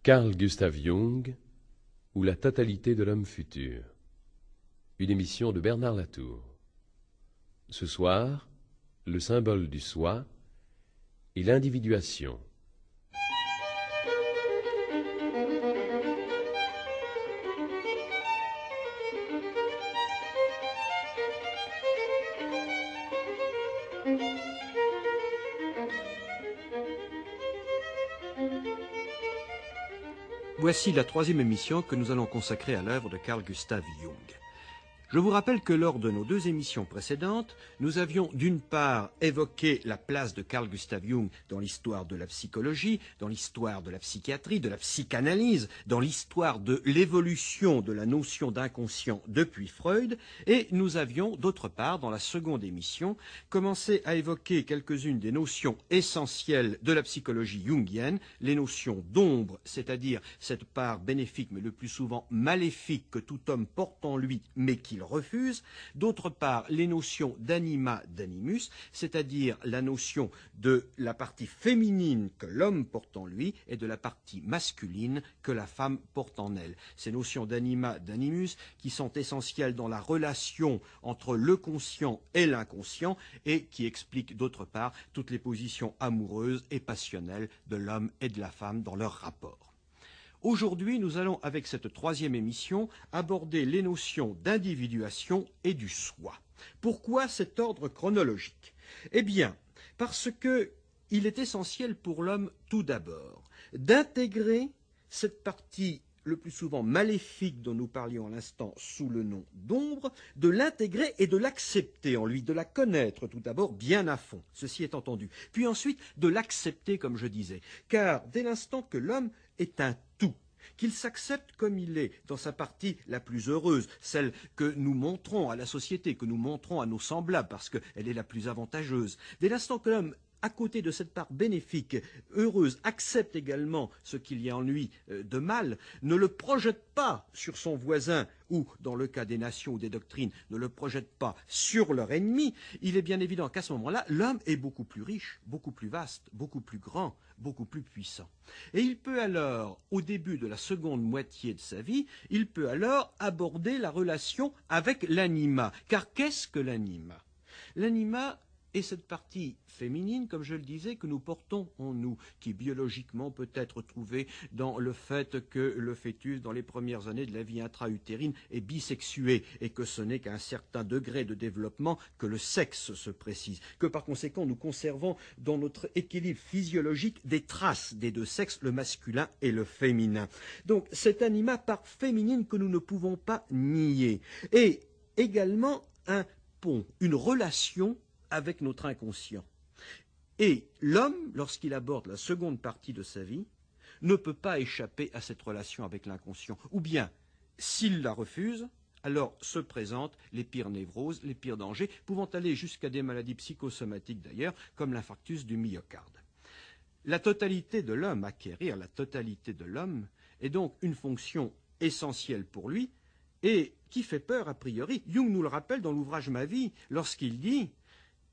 Carl Gustav Jung ou la totalité de l'homme futur. Une émission de Bernard Latour. Ce soir, le symbole du soi et l'individuation. Voici la troisième émission que nous allons consacrer à l'œuvre de Carl Gustav Jung. Je vous rappelle que lors de nos deux émissions précédentes, nous avions d'une part évoqué la place de Carl Gustav Jung dans l'histoire de la psychologie, dans l'histoire de la psychiatrie, de la psychanalyse, dans l'histoire de l'évolution de la notion d'inconscient depuis Freud, et nous avions d'autre part, dans la seconde émission, commencé à évoquer quelques-unes des notions essentielles de la psychologie jungienne, les notions d'ombre, c'est-à-dire cette part bénéfique mais le plus souvent maléfique que tout homme porte en lui mais qu'il refuse, d'autre part les notions d'anima, d'animus, c'est-à-dire la notion de la partie féminine que l'homme porte en lui et de la partie masculine que la femme porte en elle. Ces notions d'anima, d'animus qui sont essentielles dans la relation entre le conscient et l'inconscient et qui expliquent d'autre part toutes les positions amoureuses et passionnelles de l'homme et de la femme dans leur rapport. Aujourd'hui, nous allons, avec cette troisième émission, aborder les notions d'individuation et du soi. Pourquoi cet ordre chronologique? Eh bien, parce qu'il est essentiel pour l'homme, tout d'abord, d'intégrer cette partie le plus souvent maléfique dont nous parlions à l'instant sous le nom d'ombre, de l'intégrer et de l'accepter en lui, de la connaître tout d'abord bien à fond, ceci est entendu, puis ensuite de l'accepter comme je disais, car dès l'instant que l'homme est un tout, qu'il s'accepte comme il est, dans sa partie la plus heureuse, celle que nous montrons à la société, que nous montrons à nos semblables, parce qu'elle est la plus avantageuse, dès l'instant que l'homme, à côté de cette part bénéfique, heureuse, accepte également ce qu'il y a en lui de mal, ne le projette pas sur son voisin ou, dans le cas des nations ou des doctrines, ne le projette pas sur leur ennemi, il est bien évident qu'à ce moment-là, l'homme est beaucoup plus riche, beaucoup plus vaste, beaucoup plus grand, beaucoup plus puissant. Et il peut alors, au début de la seconde moitié de sa vie, il peut alors aborder la relation avec l'anima. Car qu'est-ce que l'anima? L'anima est cette partie féminine, comme je le disais, que nous portons en nous, qui biologiquement peut être trouvée dans le fait que le fœtus, dans les premières années de la vie intra-utérine, est bisexué et que ce n'est qu'à un certain degré de développement que le sexe se précise, que par conséquent nous conservons dans notre équilibre physiologique des traces des deux sexes, le masculin et le féminin. Donc cet anima part féminine que nous ne pouvons pas nier, et également un pont, une relation avec notre inconscient. Et l'homme, lorsqu'il aborde la seconde partie de sa vie, ne peut pas échapper à cette relation avec l'inconscient. Ou bien, s'il la refuse, alors se présentent les pires névroses, les pires dangers, pouvant aller jusqu'à des maladies psychosomatiques d'ailleurs, comme l'infarctus du myocarde. La totalité de l'homme, acquérir la totalité de l'homme, est donc une fonction essentielle pour lui, et qui fait peur a priori. Jung nous le rappelle dans l'ouvrage Ma vie, lorsqu'il dit: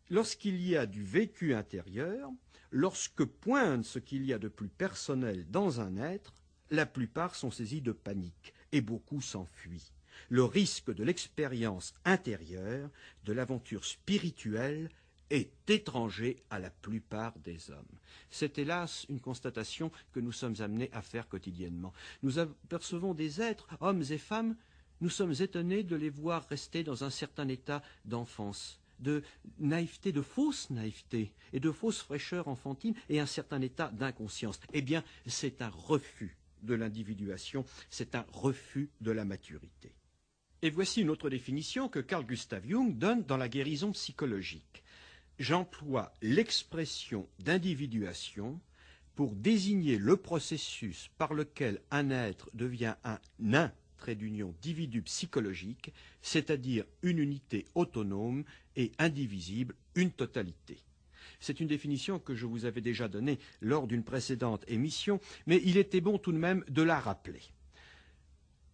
lorsqu'il y a du vécu intérieur, lorsque pointe ce qu'il y a de plus personnel dans un être, la plupart sont saisis de panique et beaucoup s'enfuient. Le risque de l'expérience intérieure, de l'aventure spirituelle, est étranger à la plupart des hommes. C'est hélas une constatation que nous sommes amenés à faire quotidiennement. Nous apercevons des êtres, hommes et femmes, nous sommes étonnés de les voir rester dans un certain état d'enfance, de naïveté, de fausse naïveté et de fausse fraîcheur enfantine et un certain état d'inconscience. Eh bien, c'est un refus de l'individuation, c'est un refus de la maturité. Et voici une autre définition que Carl Gustav Jung donne dans la guérison psychologique. J'emploie l'expression d'individuation pour désigner le processus par lequel un être devient un nain, trait d'union d'individu psychologique, c'est-à-dire une unité autonome et indivisible, une totalité. C'est une définition que je vous avais déjà donnée lors d'une précédente émission, mais il était bon tout de même de la rappeler.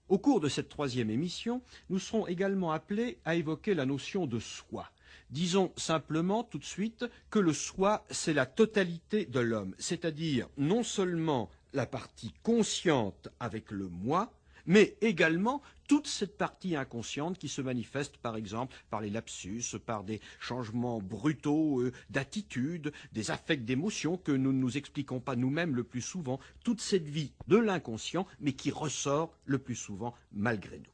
Au cours de cette troisième émission, nous serons également appelés à évoquer la notion de soi. Disons simplement tout de suite que le soi, c'est la totalité de l'homme, c'est-à-dire non seulement la partie consciente avec le moi, mais également toute cette partie inconsciente qui se manifeste par exemple par les lapsus, par des changements brutaux d'attitude, des affects d'émotions que nous ne nous expliquons pas nous-mêmes le plus souvent, toute cette vie de l'inconscient, mais qui ressort le plus souvent malgré nous.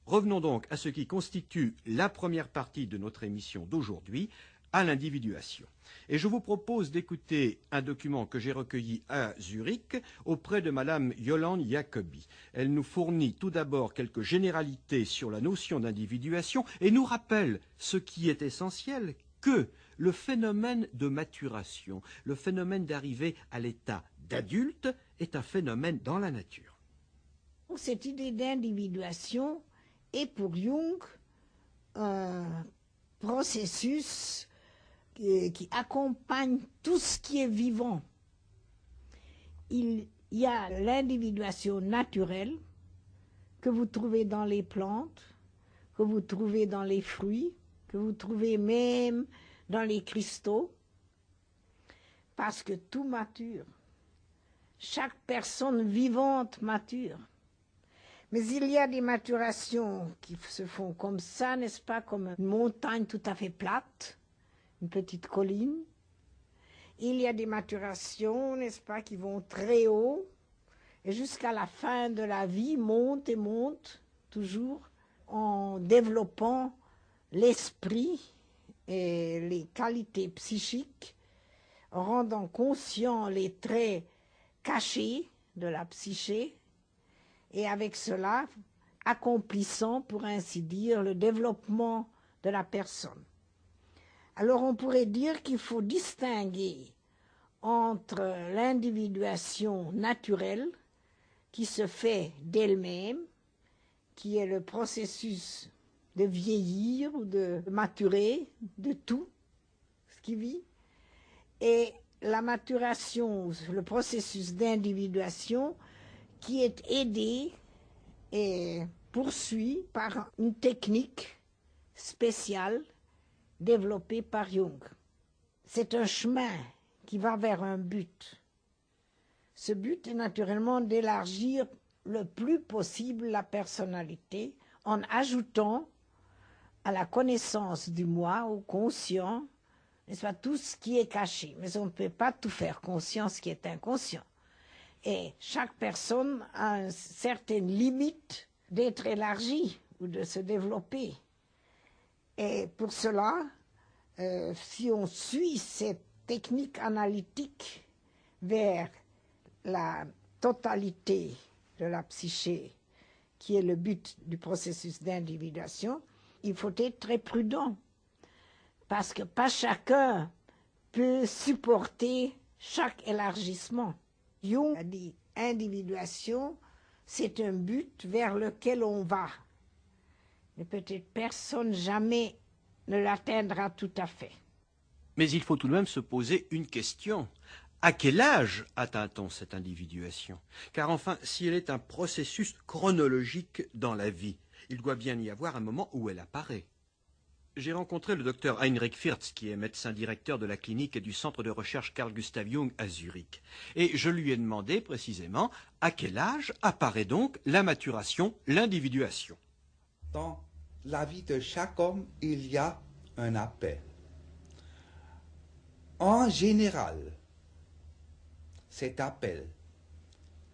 Revenons donc à ce qui constitue la première partie de notre émission d'aujourd'hui, à l'individuation. Et je vous propose d'écouter un document que j'ai recueilli à Zurich auprès de Madame Yolande Jacobi. Elle nous fournit tout d'abord quelques généralités sur la notion d'individuation et nous rappelle ce qui est essentiel, que le phénomène de maturation, le phénomène d'arriver à l'état d'adulte est un phénomène dans la nature. Cette idée d'individuation est pour Jung un processus qui accompagne tout ce qui est vivant. Il y a l'individuation naturelle que vous trouvez dans les plantes, que vous trouvez dans les fruits, que vous trouvez même dans les cristaux, parce que tout mature. Chaque personne vivante mature. Mais il y a des maturations qui se font comme ça, n'est-ce pas, comme une montagne tout à fait plate, une petite colline. Il y a des maturations, n'est-ce pas, qui vont très haut, et jusqu'à la fin de la vie, montent et montent, toujours, en développant l'esprit et les qualités psychiques, en rendant conscients les traits cachés de la psyché, et avec cela, accomplissant, pour ainsi dire, le développement de la personne. Alors on pourrait dire qu'il faut distinguer entre l'individuation naturelle qui se fait d'elle-même, qui est le processus de vieillir ou de maturer de tout ce qui vit, et la maturation, le processus d'individuation qui est aidé et poursuivi par une technique spéciale développée par Jung. C'est un chemin qui va vers un but. Ce but est naturellement d'élargir le plus possible la personnalité en ajoutant à la connaissance du moi, au conscient, n'est-ce pas, tout ce qui est caché. Mais on ne peut pas tout faire conscient, ce qui est inconscient. Et chaque personne a une certaine limite d'être élargie ou de se développer. Et pour cela, si on suit cette technique analytique vers la totalité de la psyché, qui est le but du processus d'individuation, il faut être très prudent, parce que pas chacun peut supporter chaque élargissement. Jung a dit individuation, c'est un but vers lequel on va. Mais peut-être personne jamais ne l'atteindra tout à fait. Mais il faut tout de même se poser une question. À quel âge atteint-on cette individuation? Car enfin, si elle est un processus chronologique dans la vie, il doit bien y avoir un moment où elle apparaît. J'ai rencontré le docteur Heinrich Firtz, qui est médecin directeur de la clinique et du centre de recherche Carl Gustav Jung à Zurich. Et je lui ai demandé précisément à quel âge apparaît donc la maturation, l'individuation. Dans la vie de chaque homme, il y a un appel. En général, cet appel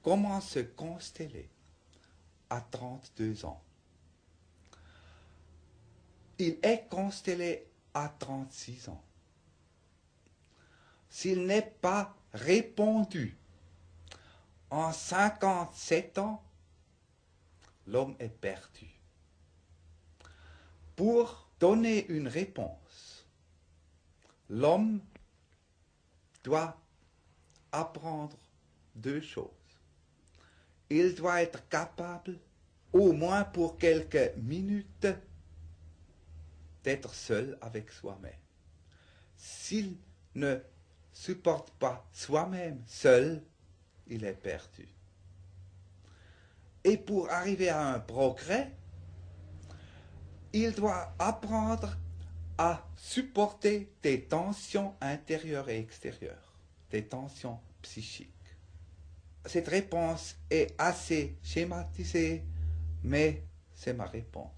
commence à se consteller à 32 ans. Il est constellé à 36 ans. S'il n'est pas répondu en 57 ans, l'homme est perdu. Pour donner une réponse, l'homme doit apprendre deux choses. Il doit être capable, au moins pour quelques minutes, d'être seul avec soi-même. S'il ne supporte pas soi-même seul, il est perdu. Et pour arriver à un progrès, il doit apprendre à supporter des tensions intérieures et extérieures, des tensions psychiques. cette réponse est assez schématisée, mais c'est ma réponse.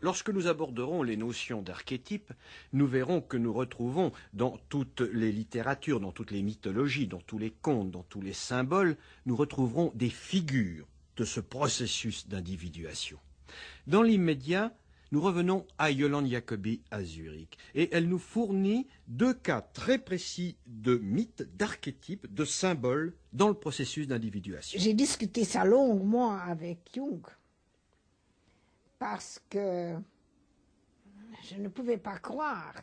Lorsque nous aborderons les notions d'archétype, nous verrons que nous retrouvons dans toutes les littératures, dans toutes les mythologies, dans tous les contes, dans tous les symboles, nous retrouverons des figures de ce processus d'individuation. Dans l'immédiat, nous revenons à Yolande Jacobi à Zurich, et elle nous fournit 2 cas très précis de mythes, d'archétypes, de symboles dans le processus d'individuation. J'ai discuté ça longuement avec Jung, parce que je ne pouvais pas croire,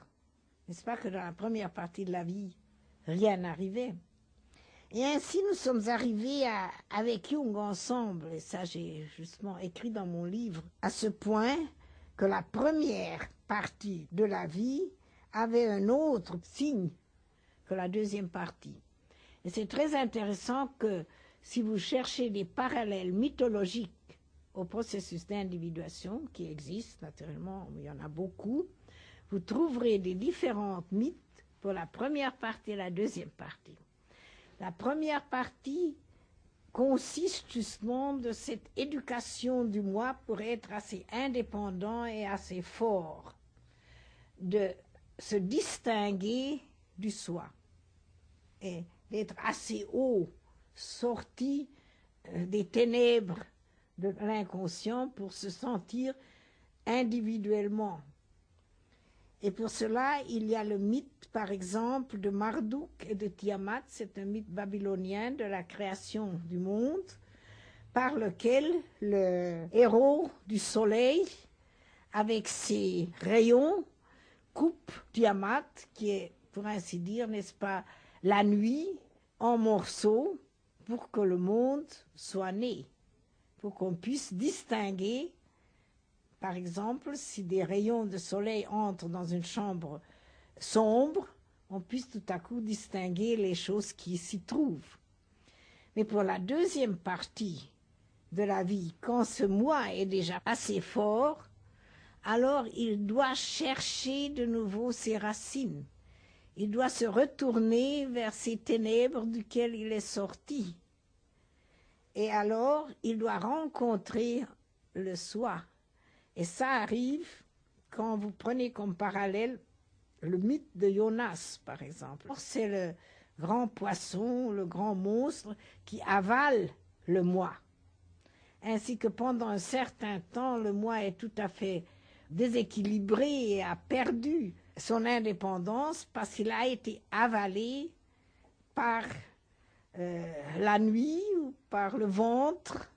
n'est-ce pas, que dans la première partie de la vie, rien n'arrivait. Et ainsi, nous sommes arrivés avec Jung ensemble, et ça j'ai justement écrit dans mon livre, à ce point que la première partie de la vie avait un autre signe que la deuxième partie. Et c'est très intéressant que si vous cherchez des parallèles mythologiques au processus d'individuation qui existe, naturellement, il y en a beaucoup, vous trouverez des différentes mythes pour la première partie et la deuxième partie. La première partie consiste justement de cette éducation du moi pour être assez indépendant et assez fort, de se distinguer du soi et d'être assez haut, sorti des ténèbres de l'inconscient pour se sentir individuellement. Et pour cela, il y a le mythe, par exemple, de Marduk et de Tiamat. C'est un mythe babylonien de la création du monde, par lequel le héros du soleil, avec ses rayons, coupe Tiamat, qui est, pour ainsi dire, n'est-ce pas, la nuit, en morceaux, pour que le monde soit né, pour qu'on puisse distinguer. Par exemple, si des rayons de soleil entrent dans une chambre sombre, on puisse tout à coup distinguer les choses qui s'y trouvent. Mais pour la deuxième partie de la vie, quand ce moi est déjà assez fort, alors il doit chercher de nouveau ses racines. Il doit se retourner vers ces ténèbres duquel il est sorti. Et alors, il doit rencontrer le soi. Et ça arrive quand vous prenez comme parallèle le mythe de Jonas, par exemple. C'est le grand poisson, le grand monstre qui avale le moi. Ainsi que pendant un certain temps, le moi est tout à fait déséquilibré et a perdu son indépendance parce qu'il a été avalé par la nuit ou par le ventre.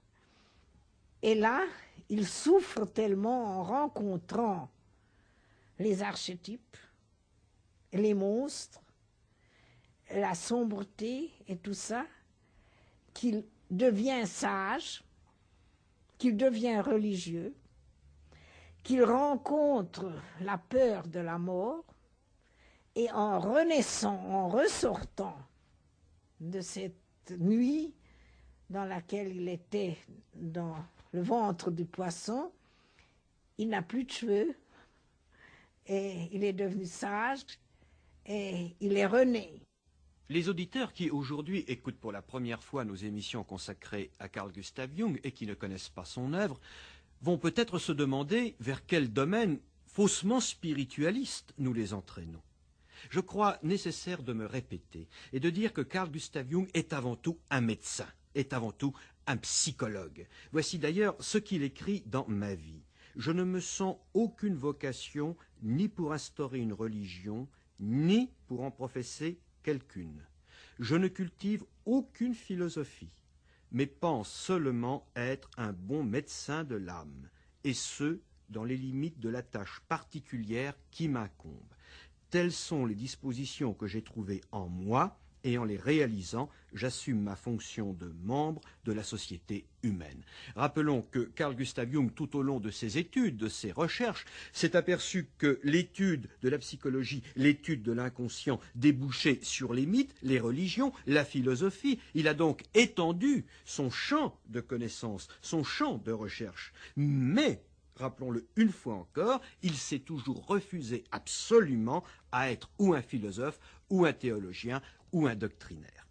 Et là, il souffre tellement en rencontrant les archétypes, les monstres, la sombreté et tout ça, qu'il devient sage, qu'il devient religieux, qu'il rencontre la peur de la mort, et en renaissant, en ressortant de cette nuit dans laquelle il était dans le ventre du poisson, il n'a plus de cheveux, et il est devenu sage, et il est rené. Les auditeurs qui aujourd'hui écoutent pour la première fois nos émissions consacrées à Carl Gustav Jung et qui ne connaissent pas son œuvre, vont peut-être se demander vers quel domaine faussement spiritualiste nous les entraînons. Je crois nécessaire de me répéter et de dire que Carl Gustav Jung est avant tout un médecin, est avant tout un psychologue. Voici d'ailleurs ce qu'il écrit dans Ma vie. Je ne me sens aucune vocation ni pour instaurer une religion, ni pour en professer quelqu'une. Je ne cultive aucune philosophie, mais pense seulement être un bon médecin de l'âme, et ce, dans les limites de la tâche particulière qui m'incombe. Telles sont les dispositions que j'ai trouvées en moi, et en les réalisant, j'assume ma fonction de membre de la société humaine. Rappelons que Carl Gustav Jung, tout au long de ses études, de ses recherches, s'est aperçu que l'étude de la psychologie, l'étude de l'inconscient débouchait sur les mythes, les religions, la philosophie. Il a donc étendu son champ de connaissances, son champ de recherche. Mais, rappelons-le une fois encore, il s'est toujours refusé absolument à être ou un philosophe, ou un théologien, ou un doctrinaire.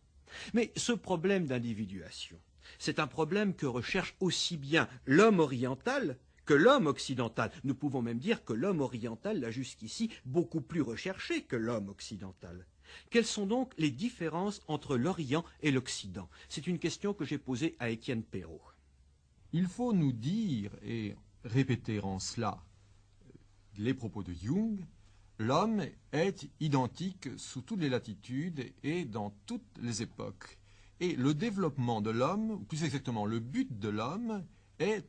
Mais ce problème d'individuation, c'est un problème que recherche aussi bien l'homme oriental que l'homme occidental. Nous pouvons même dire que l'homme oriental l'a jusqu'ici beaucoup plus recherché que l'homme occidental. Quelles sont donc les différences entre l'Orient et l'Occident? C'est une question que j'ai posée à Étienne Perrault. Il faut nous dire, et répéter en cela les propos de Jung, l'homme est identique sous toutes les latitudes et dans toutes les époques. Et le développement de l'homme, ou plus exactement le but de l'homme, est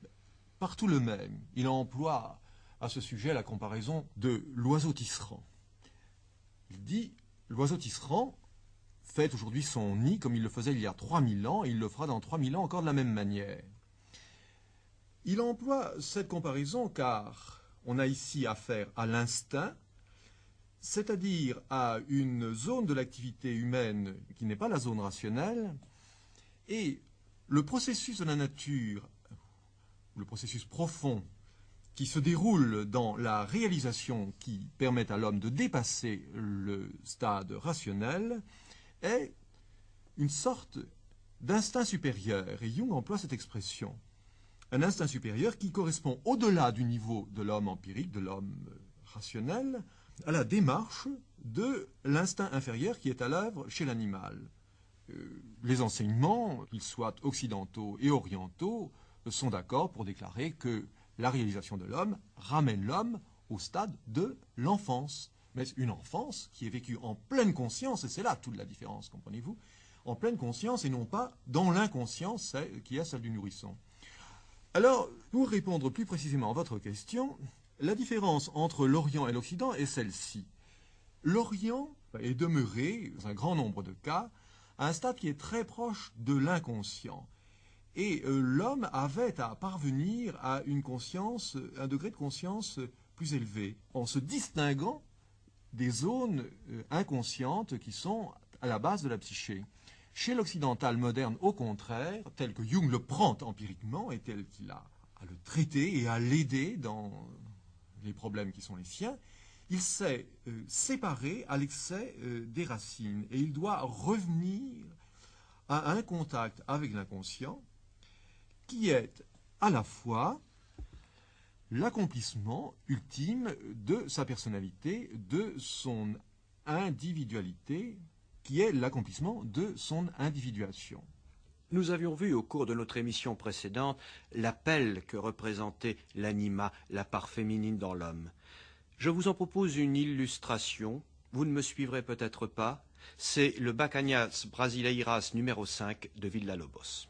partout le même. Il emploie à ce sujet la comparaison de l'oiseau tisserand. Il dit, l'oiseau tisserand fait aujourd'hui son nid comme il le faisait il y a 3000 ans, et il le fera dans 3000 ans encore de la même manière. Il emploie cette comparaison car on a ici affaire à l'instinct, c'est-à-dire à une zone de l'activité humaine qui n'est pas la zone rationnelle, et le processus de la nature, le processus profond qui se déroule dans la réalisation qui permet à l'homme de dépasser le stade rationnel, est une sorte d'instinct supérieur. Et Jung emploie cette expression. Un instinct supérieur qui correspond au-delà du niveau de l'homme empirique, de l'homme rationnel, à la démarche de l'instinct inférieur qui est à l'œuvre chez l'animal. Les enseignements, qu'ils soient occidentaux et orientaux, sont d'accord pour déclarer que la réalisation de l'homme ramène l'homme au stade de l'enfance. Mais une enfance qui est vécue en pleine conscience, et c'est là toute la différence, comprenez-vous, en pleine conscience et non pas dans l'inconscience qui est celle du nourrisson. Alors, pour répondre plus précisément à votre question, la différence entre l'Orient et l'Occident est celle-ci. L'Orient est demeuré, dans un grand nombre de cas, à un stade qui est très proche de l'inconscient. Et l'homme avait à parvenir à une conscience, un degré de conscience plus élevé, en se distinguant des zones inconscientes qui sont à la base de la psyché. Chez l'occidental moderne, au contraire, tel que Jung le prend empiriquement et tel qu'il a à le traiter et à l'aider dans les problèmes qui sont les siens, il s'est séparé à l'excès des racines et il doit revenir à un contact avec l'inconscient qui est à la fois l'accomplissement ultime de sa personnalité, de son individualité, qui est l'accomplissement de son individuation. Nous avions vu au cours de notre émission précédente l'appel que représentait l'anima, la part féminine dans l'homme. Je vous en propose une illustration. Vous ne me suivrez peut-être pas. C'est le Bacanias Brasileiras numéro 5 de Villa-Lobos.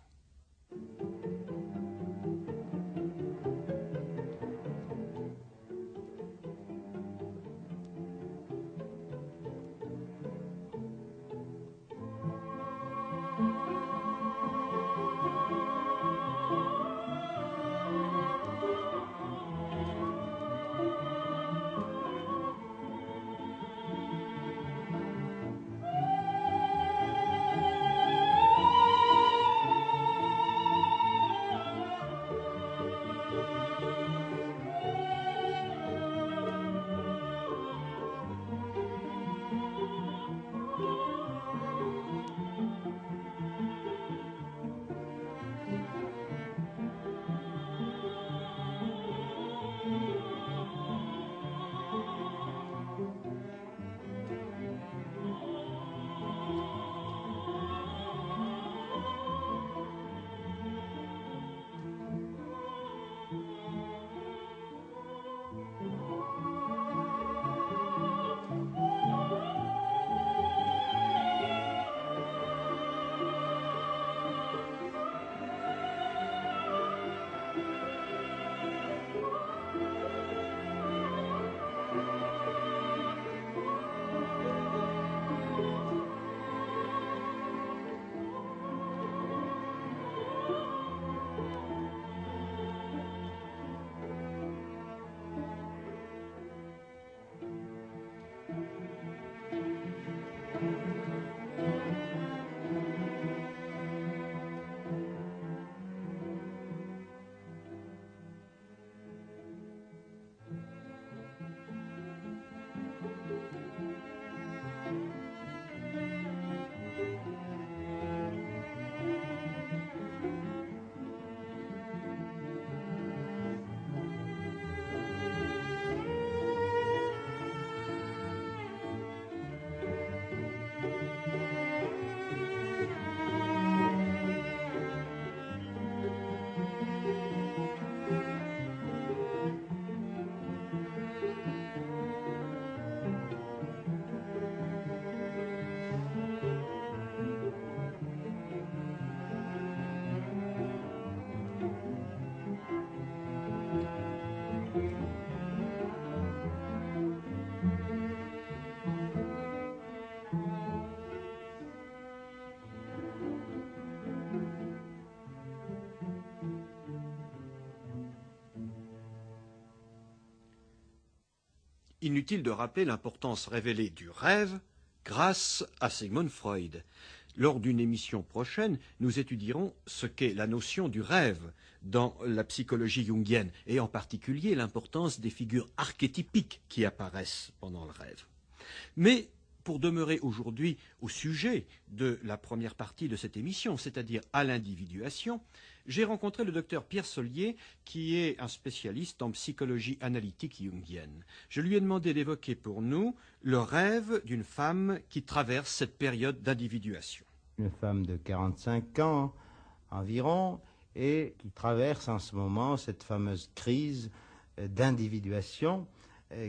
Inutile de rappeler l'importance révélée du rêve grâce à Sigmund Freud. Lors d'une émission prochaine, nous étudierons ce qu'est la notion du rêve dans la psychologie jungienne, et en particulier l'importance des figures archétypiques qui apparaissent pendant le rêve. Mais pour demeurer aujourd'hui au sujet de la première partie de cette émission, c'est-à-dire à l'individuation, j'ai rencontré le docteur Pierre Solier, qui est un spécialiste en psychologie analytique jungienne. Je lui ai demandé d'évoquer pour nous le rêve d'une femme qui traverse cette période d'individuation. Une femme de 45 ans environ, et qui traverse en ce moment cette fameuse crise d'individuation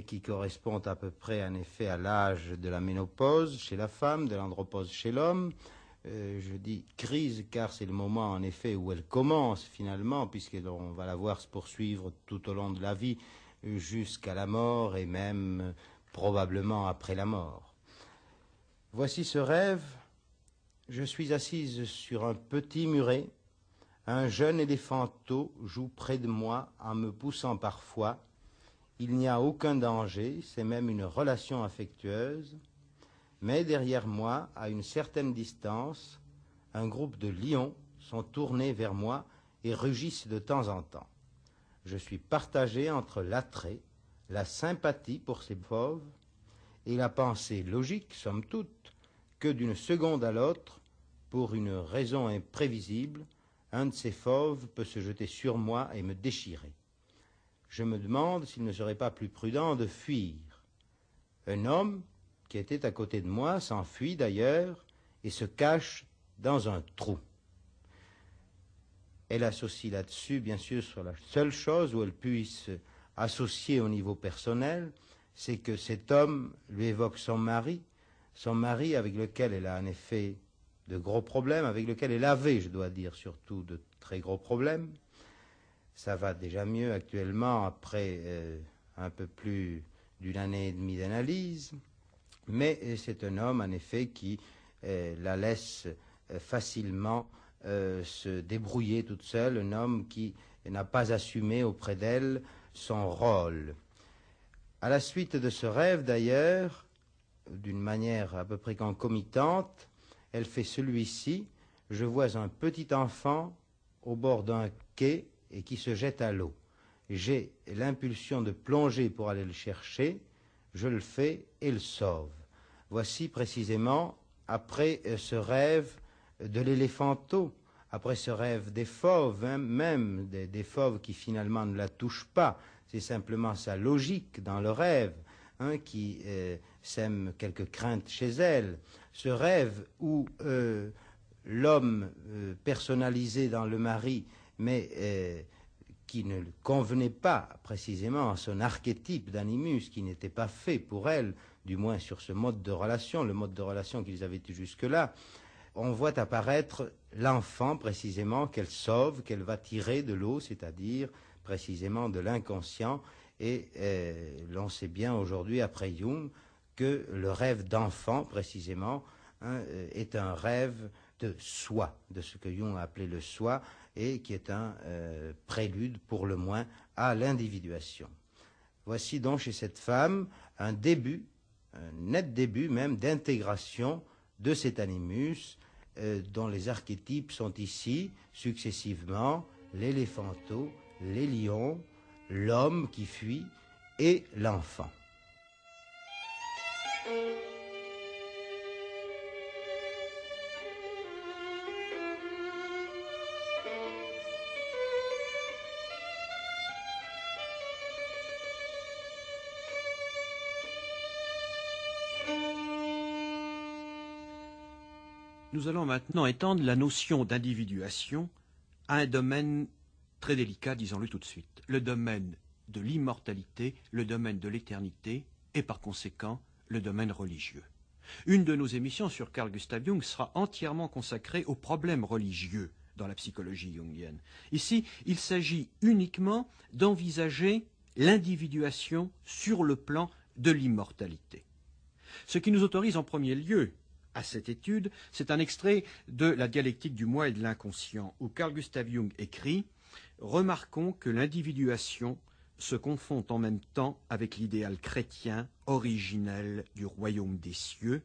qui correspond à peu près en effet à l'âge de la ménopause chez la femme, de l'andropause chez l'homme. Je dis crise car c'est le moment en effet où elle commence finalement, puisqu'on va la voir se poursuivre tout au long de la vie jusqu'à la mort et même probablement après la mort. Voici ce rêve. Je suis assise sur un petit muret. Un jeune éléphanteau joue près de moi en me poussant parfois. Il n'y a aucun danger, c'est même une relation affectueuse. Mais derrière moi, à une certaine distance, un groupe de lions sont tournés vers moi et rugissent de temps en temps. Je suis partagé entre l'attrait, la sympathie pour ces fauves et la pensée logique, somme toute, que d'une seconde à l'autre, pour une raison imprévisible, un de ces fauves peut se jeter sur moi et me déchirer. Je me demande s'il ne serait pas plus prudent de fuir. Un homme qui était à côté de moi s'enfuit d'ailleurs et se cache dans un trou. Elle associe là-dessus, bien sûr, sur la seule chose où elle puisse associer au niveau personnel, c'est que cet homme lui évoque son mari avec lequel elle a en effet de gros problèmes, avec lequel elle avait, je dois dire, surtout de très gros problèmes. Ça va déjà mieux actuellement après un peu plus d'une année et demie d'analyse, mais c'est un homme en effet qui la laisse facilement se débrouiller toute seule, un homme qui n'a pas assumé auprès d'elle son rôle. À la suite de ce rêve d'ailleurs, d'une manière à peu près concomitante, elle fait celui-ci. Je vois un petit enfant au bord d'un quai et qui se jette à l'eau. J'ai l'impulsion de plonger pour aller le chercher. Je le fais et le sauve. Voici précisément, après ce rêve de l'éléphanteau, après ce rêve des fauves, même des fauves qui finalement ne la touchent pas, c'est simplement sa logique dans le rêve qui sème quelques craintes chez elle. Ce rêve où l'homme personnalisé dans le mari, mais qui ne convenait pas précisément à son archétype d'animus, qui n'était pas fait pour elle, du moins sur ce mode de relation, le mode de relation qu'ils avaient eu jusque-là, on voit apparaître l'enfant précisément qu'elle sauve, qu'elle va tirer de l'eau, c'est-à-dire précisément de l'inconscient. Et l'on sait bien aujourd'hui, après Jung, que le rêve d'enfant, précisément, est un rêve de soi, de ce que Jung a appelé le soi, et qui est un prélude, pour le moins, à l'individuation. Voici donc chez cette femme un début, un net début même, d'intégration de cet animus, dont les archétypes sont ici, successivement, l'éléphanteau, les lions, l'homme qui fuit et l'enfant. Nous allons maintenant étendre la notion d'individuation à un domaine très délicat, disons-le tout de suite, le domaine de l'immortalité, le domaine de l'éternité et par conséquent le domaine religieux. Une de nos émissions sur Carl Gustav Jung sera entièrement consacrée aux problèmes religieux dans la psychologie jungienne. Ici, il s'agit uniquement d'envisager l'individuation sur le plan de l'immortalité. Ce qui nous autorise en premier lieu à cette étude, c'est un extrait de La dialectique du moi et de l'inconscient, où Carl Gustav Jung écrit « Remarquons que l'individuation se confond en même temps avec l'idéal chrétien originel du royaume des cieux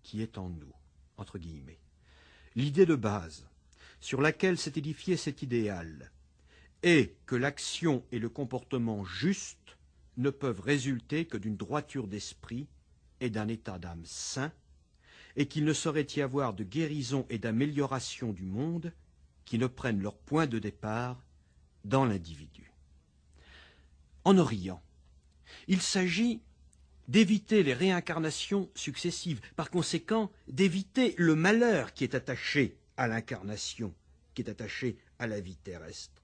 qui est en nous, entre guillemets. L'idée de base sur laquelle s'est édifié cet idéal est que l'action et le comportement juste ne peuvent résulter que d'une droiture d'esprit et d'un état d'âme sain, et qu'il ne saurait y avoir de guérison et d'amélioration du monde qui ne prennent leur point de départ dans l'individu. En Orient, il s'agit d'éviter les réincarnations successives, par conséquent d'éviter le malheur qui est attaché à l'incarnation, qui est attaché à la vie terrestre.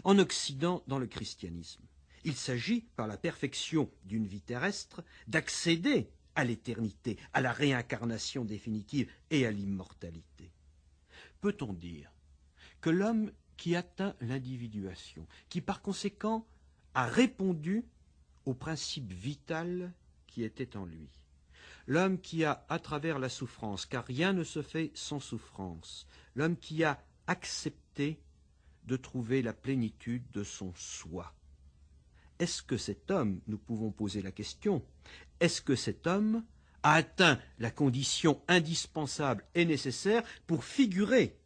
En Occident, dans le christianisme, il s'agit, par la perfection d'une vie terrestre, d'accéder à l'éternité, à la réincarnation définitive et à l'immortalité. Peut-on dire que l'homme qui atteint l'individuation, qui par conséquent a répondu au principe vital qui était en lui, l'homme qui a, à travers la souffrance, car rien ne se fait sans souffrance, l'homme qui a accepté de trouver la plénitude de son soi, est-ce que cet homme, nous pouvons poser la question, est-ce que cet homme a atteint la condition indispensable et nécessaire pour figurer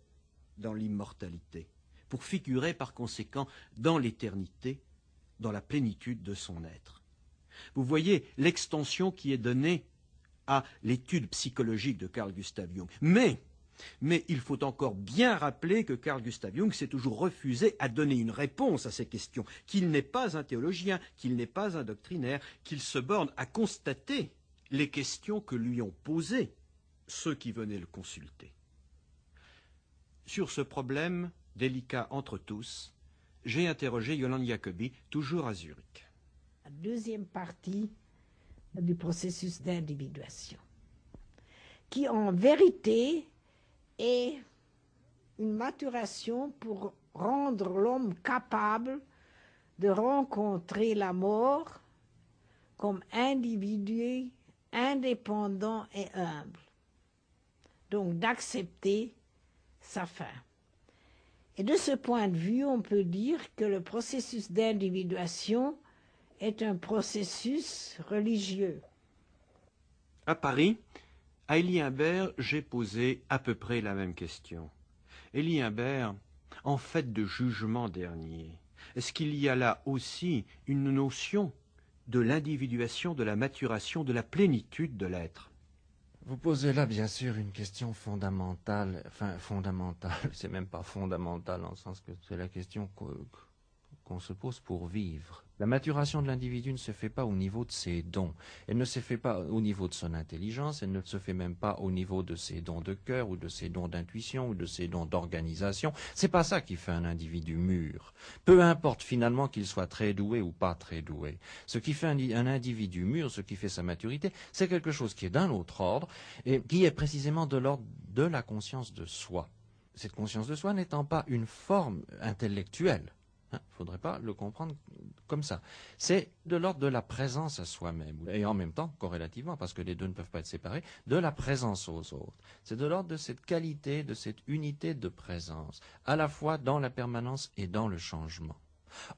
dans l'immortalité, pour figurer par conséquent dans l'éternité, dans la plénitude de son être? Vous voyez l'extension qui est donnée à l'étude psychologique de Carl Gustav Jung. Mais il faut encore bien rappeler que Carl Gustav Jung s'est toujours refusé à donner une réponse à ces questions, qu'il n'est pas un théologien, qu'il n'est pas un doctrinaire, qu'il se borne à constater les questions que lui ont posées ceux qui venaient le consulter. Sur ce problème, délicat entre tous, j'ai interrogé Yolande Jacobi, toujours à Zurich. La deuxième partie du processus d'individuation, qui en vérité est une maturation pour rendre l'homme capable de rencontrer la mort comme individu indépendant et humble, donc d'accepter sa fin. Et de ce point de vue, on peut dire que le processus d'individuation est un processus religieux. À Paris, à Élie Imbert, j'ai posé à peu près la même question. Élie Imbert, en fait de jugement dernier, est-ce qu'il y a là aussi une notion de l'individuation, de la maturation, de la plénitude de l'être? Vous posez là, bien sûr, une question fondamentale. Enfin, fondamentale, c'est même pas fondamental, en le sens que c'est la question qu'on se pose pour vivre. La maturation de l'individu ne se fait pas au niveau de ses dons. Elle ne se fait pas au niveau de son intelligence, elle ne se fait même pas au niveau de ses dons de cœur, ou de ses dons d'intuition, ou de ses dons d'organisation. C'est pas ça qui fait un individu mûr. Peu importe finalement qu'il soit très doué ou pas très doué. Ce qui fait un individu mûr, ce qui fait sa maturité, c'est quelque chose qui est d'un autre ordre, et qui est précisément de l'ordre de la conscience de soi. Cette conscience de soi n'étant pas une forme intellectuelle. Il ne faudrait pas le comprendre comme ça. C'est de l'ordre de la présence à soi-même, et en même temps, corrélativement, parce que les deux ne peuvent pas être séparés, de la présence aux autres. C'est de l'ordre de cette qualité, de cette unité de présence, à la fois dans la permanence et dans le changement.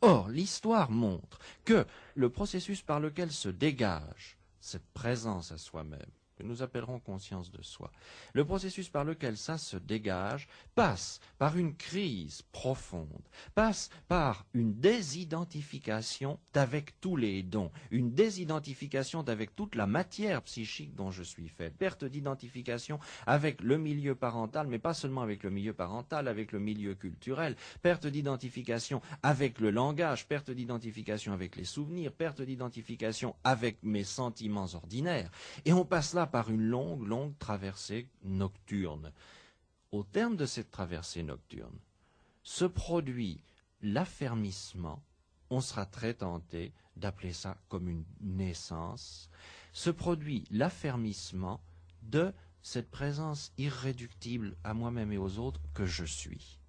Or, l'histoire montre que le processus par lequel se dégage cette présence à soi-même, que nous appellerons conscience de soi, le processus par lequel ça se dégage passe par une crise profonde, passe par une désidentification d'avec tous les dons, une désidentification d'avec toute la matière psychique dont je suis fait, perte d'identification avec le milieu parental, mais pas seulement avec le milieu parental, avec le milieu culturel, perte d'identification avec le langage, perte d'identification avec les souvenirs, perte d'identification avec mes sentiments ordinaires, et on passe là par une longue traversée nocturne. Au terme de cette traversée nocturne, se produit l'affermissement, on sera très tenté d'appeler ça comme une naissance, se produit l'affermissement de cette présence irréductible à moi-même et aux autres que je suis.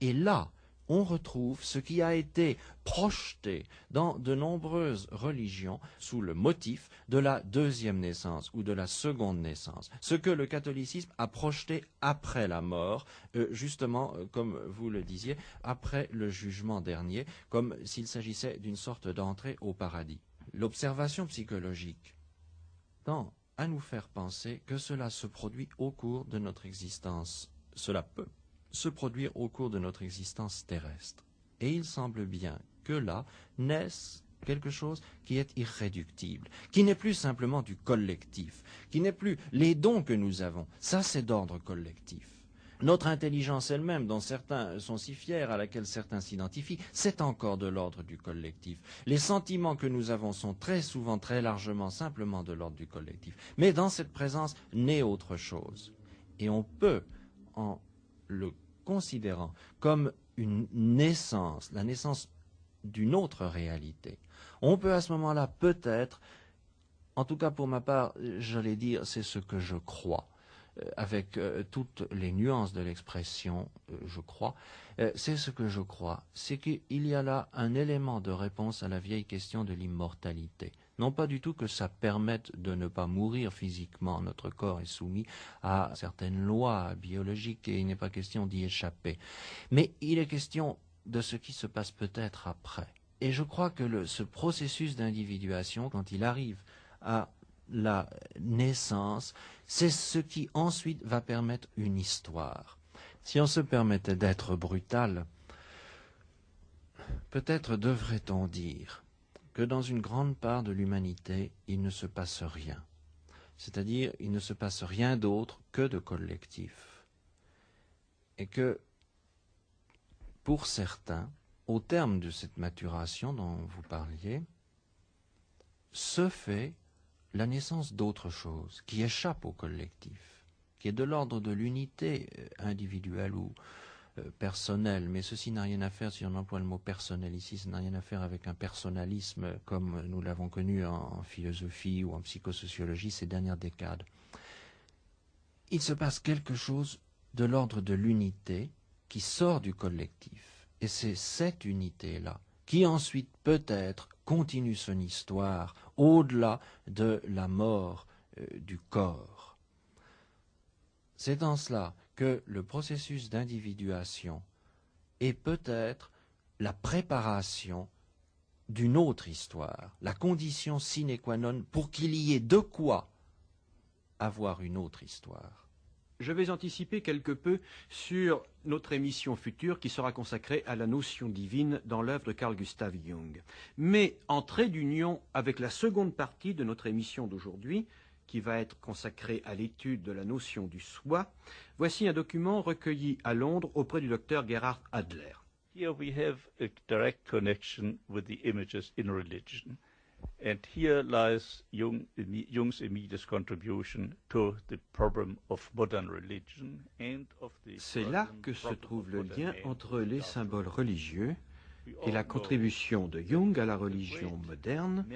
Et là, on retrouve ce qui a été projeté dans de nombreuses religions sous le motif de la deuxième naissance ou de la seconde naissance. Ce que le catholicisme a projeté après la mort, justement, comme vous le disiez, après le jugement dernier, comme s'il s'agissait d'une sorte d'entrée au paradis. L'observation psychologique tend à nous faire penser que cela se produit au cours de notre existence. Cela peut se produire au cours de notre existence terrestre. Et il semble bien que là naisse quelque chose qui est irréductible, qui n'est plus simplement du collectif, qui n'est plus les dons que nous avons. Ça, c'est d'ordre collectif. Notre intelligence elle-même, dont certains sont si fiers, à laquelle certains s'identifient, c'est encore de l'ordre du collectif. Les sentiments que nous avons sont très souvent, très largement, simplement de l'ordre du collectif. Mais dans cette présence naît autre chose. Et on peut, en le considérant comme une naissance, la naissance d'une autre réalité, on peut à ce moment-là peut-être, en tout cas pour ma part, j'allais dire, c'est ce que je crois, avec toutes les nuances de l'expression je crois, c'est ce que je crois, c'est qu'il y a là un élément de réponse à la vieille question de l'immortalité. Non pas du tout que ça permette de ne pas mourir physiquement, notre corps est soumis à certaines lois biologiques et il n'est pas question d'y échapper. Mais il est question de ce qui se passe peut-être après. Et je crois que ce processus d'individuation, quand il arrive à la naissance, c'est ce qui ensuite va permettre une histoire. Si on se permettait d'être brutal, peut-être devrait-on dire que dans une grande part de l'humanité, il ne se passe rien. C'est-à-dire, il ne se passe rien d'autre que de collectif. Et que, pour certains, au terme de cette maturation dont vous parliez, se fait la naissance d'autre chose, qui échappe au collectif, qui est de l'ordre de l'unité individuelle ou personnel, mais ceci n'a rien à faire, si on emploie le mot personnel ici, ça n'a rien à faire avec un personnalisme comme nous l'avons connu en philosophie ou en psychosociologie ces dernières décades. Il se passe quelque chose de l'ordre de l'unité qui sort du collectif. Et c'est cette unité-là qui ensuite peut-être continue son histoire au-delà de la mort du corps. C'est en cela que le processus d'individuation est peut-être la préparation d'une autre histoire, la condition sine qua non pour qu'il y ait de quoi avoir une autre histoire. Je vais anticiper quelque peu sur notre émission future qui sera consacrée à la notion divine dans l'œuvre de Carl Gustav Jung. Mais en trait d'union avec la seconde partie de notre émission d'aujourd'hui, qui va être consacrée à l'étude de la notion du soi, voici un document recueilli à Londres auprès du docteur Gerhard Adler. Here we have a direct connection with the images in religion. And here lies Jung's immediate contribution to the problem of modern religion and of the... C'est là que se trouve le lien entre les symboles religieux et la contribution de Jung à la religion moderne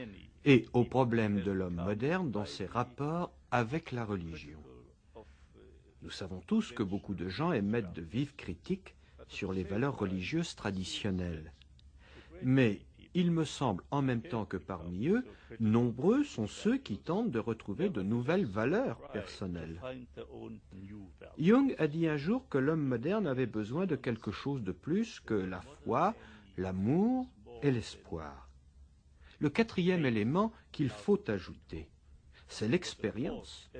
et au problème de l'homme moderne dans ses rapports avec la religion. Nous savons tous que beaucoup de gens émettent de vives critiques sur les valeurs religieuses traditionnelles. Mais il me semble en même temps que parmi eux, nombreux sont ceux qui tentent de retrouver de nouvelles valeurs personnelles. Jung a dit un jour que l'homme moderne avait besoin de quelque chose de plus que la foi, l'amour et l'espoir. Le quatrième élément qu'il faut ajouter, c'est l'expérience.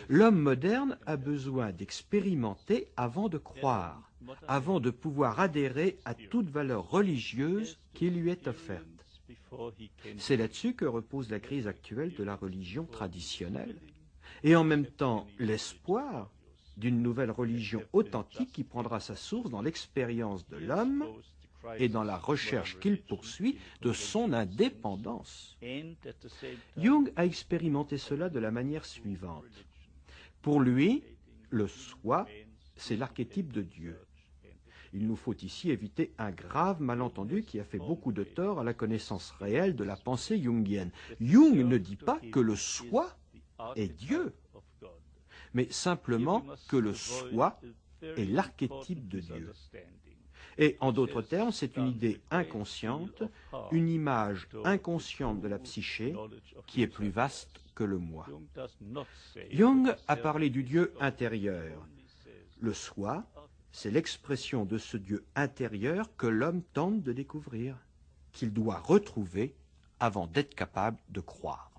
L'homme moderne a besoin d'expérimenter avant de croire, avant de pouvoir adhérer à toute valeur religieuse qui lui est offerte. C'est là-dessus que repose la crise actuelle de la religion traditionnelle, et en même temps l'espoir d'une nouvelle religion authentique qui prendra sa source dans l'expérience de l'homme et dans la recherche qu'il poursuit de son indépendance. Jung a expérimenté cela de la manière suivante. Pour lui, le soi, c'est l'archétype de Dieu. Il nous faut ici éviter un grave malentendu qui a fait beaucoup de tort à la connaissance réelle de la pensée jungienne. Jung ne dit pas que le soi est Dieu, mais simplement que le soi est l'archétype de Dieu. Et en d'autres termes, c'est une idée inconsciente, une image inconsciente de la psyché qui est plus vaste que le moi. Jung a parlé du Dieu intérieur. Le soi, c'est l'expression de ce Dieu intérieur que l'homme tente de découvrir, qu'il doit retrouver avant d'être capable de croire.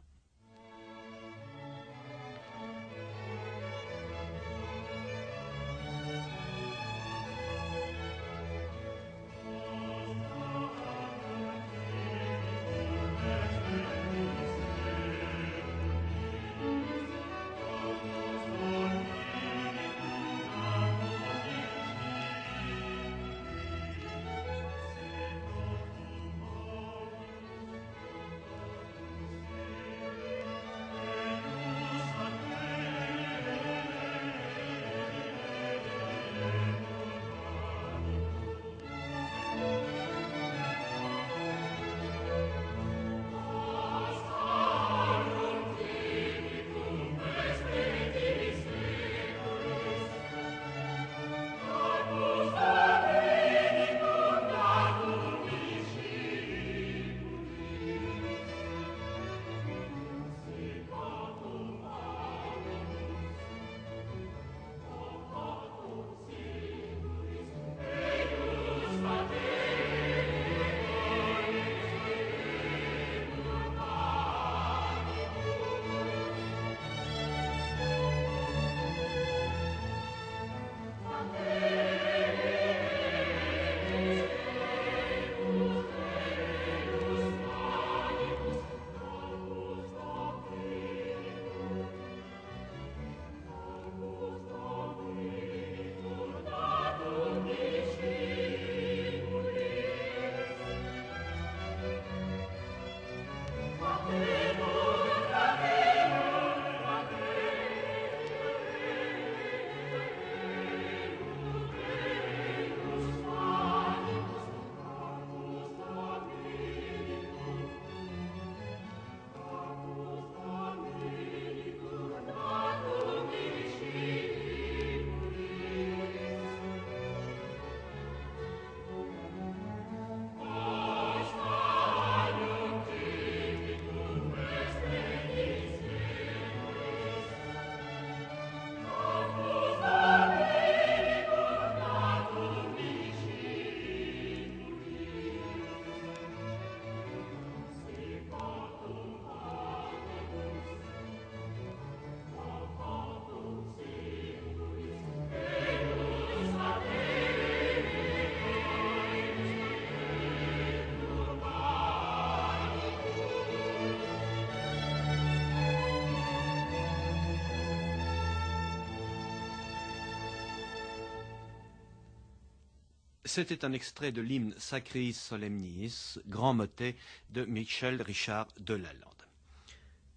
C'était un extrait de l'hymne Sacris Solemnis, grand motet de Michel Richard de Lalande.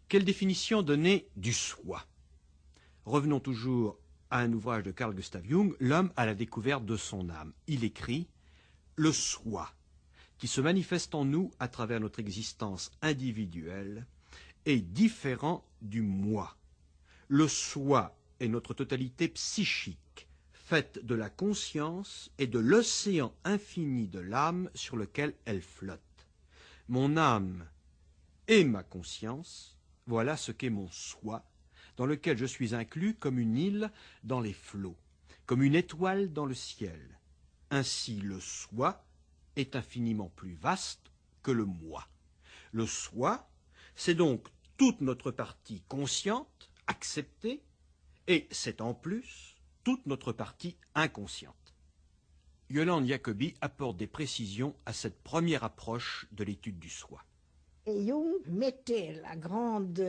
Quelle définition donner du soi? Revenons toujours à un ouvrage de Carl Gustav Jung, L'homme à la découverte de son âme. Il écrit « Le soi, qui se manifeste en nous à travers notre existence individuelle, est différent du moi. Le soi est notre totalité psychique, faite de la conscience et de l'océan infini de l'âme sur lequel elle flotte. Mon âme et ma conscience, voilà ce qu'est mon soi, dans lequel je suis inclus comme une île dans les flots, comme une étoile dans le ciel. Ainsi le soi est infiniment plus vaste que le moi. Le soi, c'est donc toute notre partie consciente, acceptée, et c'est en plus toute notre partie inconsciente. Yolande Jacobi apporte des précisions à cette première approche de l'étude du soi. Et Jung mettait la grande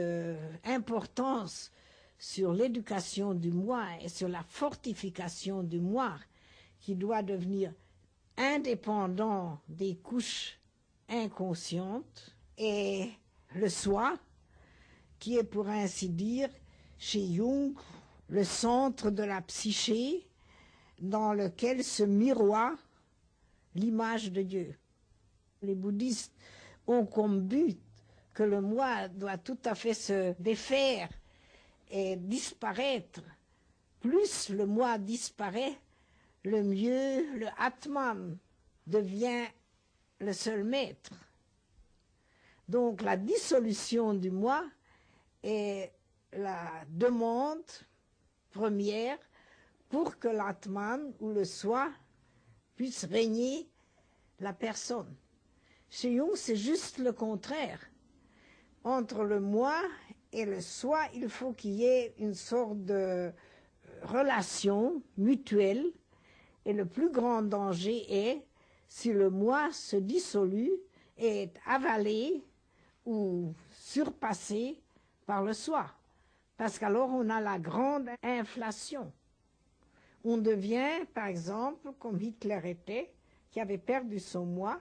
importance sur l'éducation du moi et sur la fortification du moi qui doit devenir indépendant des couches inconscientes et le soi qui est pour ainsi dire chez Jung le centre de la psyché dans lequel se miroite l'image de Dieu. Les bouddhistes ont comme but que le moi doit tout à fait se défaire et disparaître. Plus le moi disparaît, le mieux le Atman devient le seul maître. Donc la dissolution du moi est la demande première pour que l'Atman ou le soi puisse régner la personne. Chez Jung, c'est juste le contraire. Entre le moi et le soi, il faut qu'il y ait une sorte de relation mutuelle. Et le plus grand danger est si le moi se dissolue et est avalé ou surpassé par le soi. Parce qu'alors on a la grande inflation. On devient, par exemple, comme Hitler était, qui avait perdu son moi.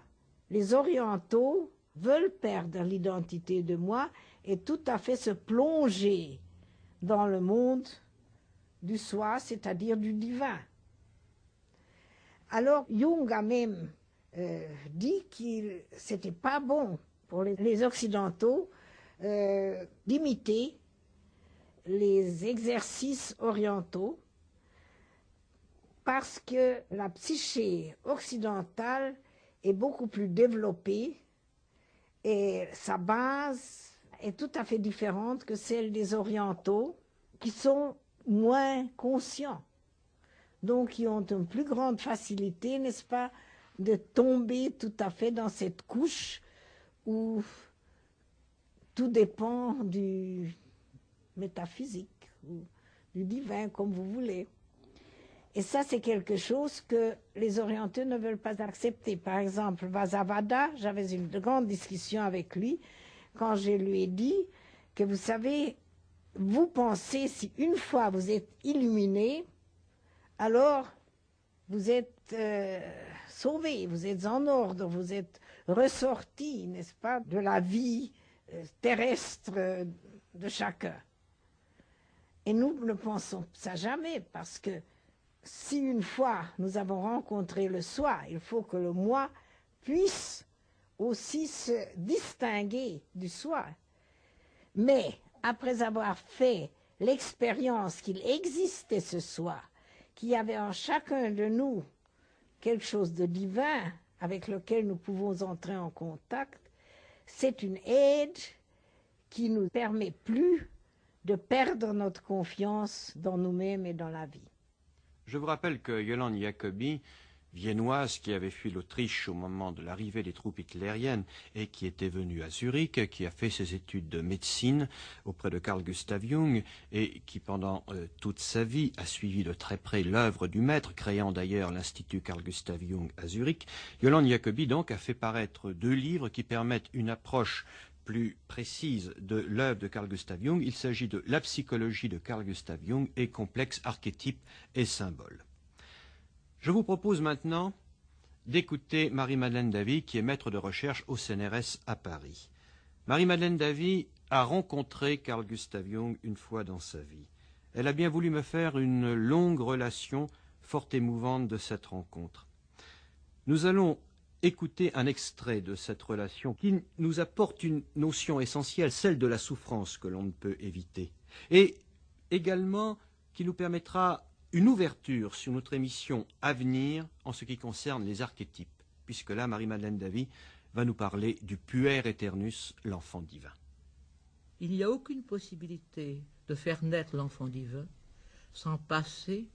Les orientaux veulent perdre l'identité de moi et tout à fait se plonger dans le monde du soi, c'est-à-dire du divin. Alors Jung a même dit que c'était pas bon pour les Occidentaux d'imiter les exercices orientaux parce que la psyché occidentale est beaucoup plus développée et sa base est tout à fait différente que celle des orientaux qui sont moins conscients. Donc, ils ont une plus grande facilité, n'est-ce pas, de tomber tout à fait dans cette couche où tout dépend du métaphysique ou du divin, comme vous voulez. Et ça, c'est quelque chose que les orientaux ne veulent pas accepter. Par exemple, Vasavada, j'avais une grande discussion avec lui quand je lui ai dit que, vous savez, vous pensez si une fois vous êtes illuminé, alors vous êtes sauvé, vous êtes en ordre, vous êtes ressorti, n'est-ce pas, de la vie terrestre de chacun. Et nous ne pensons ça jamais, parce que si une fois nous avons rencontré le soi, il faut que le moi puisse aussi se distinguer du soi. Mais après avoir fait l'expérience qu'il existait ce soi, qu'il y avait en chacun de nous quelque chose de divin avec lequel nous pouvons entrer en contact, c'est une aide qui nous permet plus de perdre notre confiance dans nous-mêmes et dans la vie. Je vous rappelle que Yolande Jacobi, viennoise qui avait fui l'Autriche au moment de l'arrivée des troupes hitlériennes et qui était venue à Zurich, qui a fait ses études de médecine auprès de Carl Gustav Jung et qui pendant toute sa vie a suivi de très près l'œuvre du maître, créant d'ailleurs l'Institut Carl Gustav Jung à Zurich. Yolande Jacobi donc a fait paraître 2 livres qui permettent une approche plus précise de l'œuvre de Carl Gustav Jung. Il s'agit de La psychologie de Carl Gustav Jung et Complexe, archétypes et symboles. Je vous propose maintenant d'écouter Marie-Madeleine Davy, qui est maître de recherche au CNRS à Paris. Marie-Madeleine Davy a rencontré Carl Gustav Jung une fois dans sa vie. Elle a bien voulu me faire une longue relation fort émouvante de cette rencontre. Nous allons écouter un extrait de cette relation qui nous apporte une notion essentielle, celle de la souffrance que l'on ne peut éviter, et également qui nous permettra une ouverture sur notre émission à venir en ce qui concerne les archétypes, puisque là, Marie-Madeleine Davy va nous parler du puer aeternus, l'enfant divin. Il n'y a aucune possibilité de faire naître l'enfant divin sans passer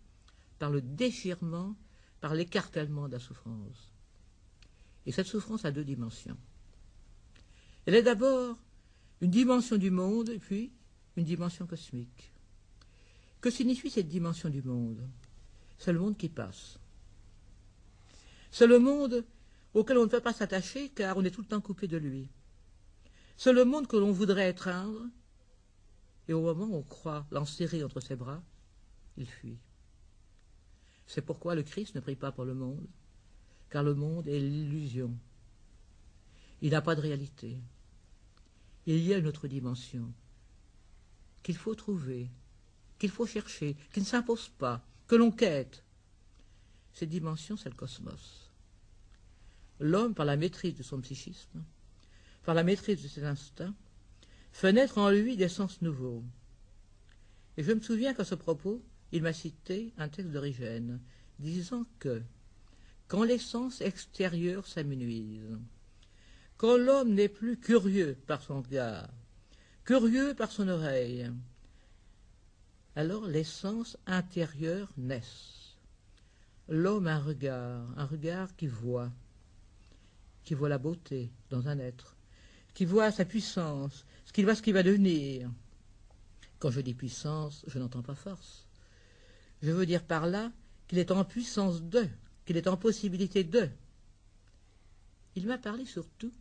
par le déchirement, par l'écartèlement de la souffrance. Et cette souffrance a 2 dimensions. Elle est d'abord une dimension du monde et puis une dimension cosmique. Que signifie cette dimension du monde? C'est le monde qui passe. C'est le monde auquel on ne peut pas s'attacher car on est tout le temps coupé de lui. C'est le monde que l'on voudrait étreindre et au moment où on croit l'enserrer entre ses bras, il fuit. C'est pourquoi le Christ ne prie pas pour le monde, car le monde est l'illusion. Il n'a pas de réalité. Il y a une autre dimension qu'il faut trouver, qu'il faut chercher, qui ne s'impose pas, que l'on quête. Cette dimension, c'est le cosmos. L'homme, par la maîtrise de son psychisme, par la maîtrise de ses instincts, fait naître en lui des sens nouveaux. Et je me souviens qu'à ce propos, il m'a cité un texte d'Origène, disant que quand les sens extérieurs s'amenuisent, quand l'homme n'est plus curieux par son regard, curieux par son oreille, alors les sens intérieurs naissent. L'homme a un regard qui voit la beauté dans un être, qui voit sa puissance, qui voit ce qu'il va devenir. Quand je dis puissance, je n'entends pas force. Je veux dire par là qu'il est en puissance de, qu'il est en possibilité de. Il m'a parlé surtout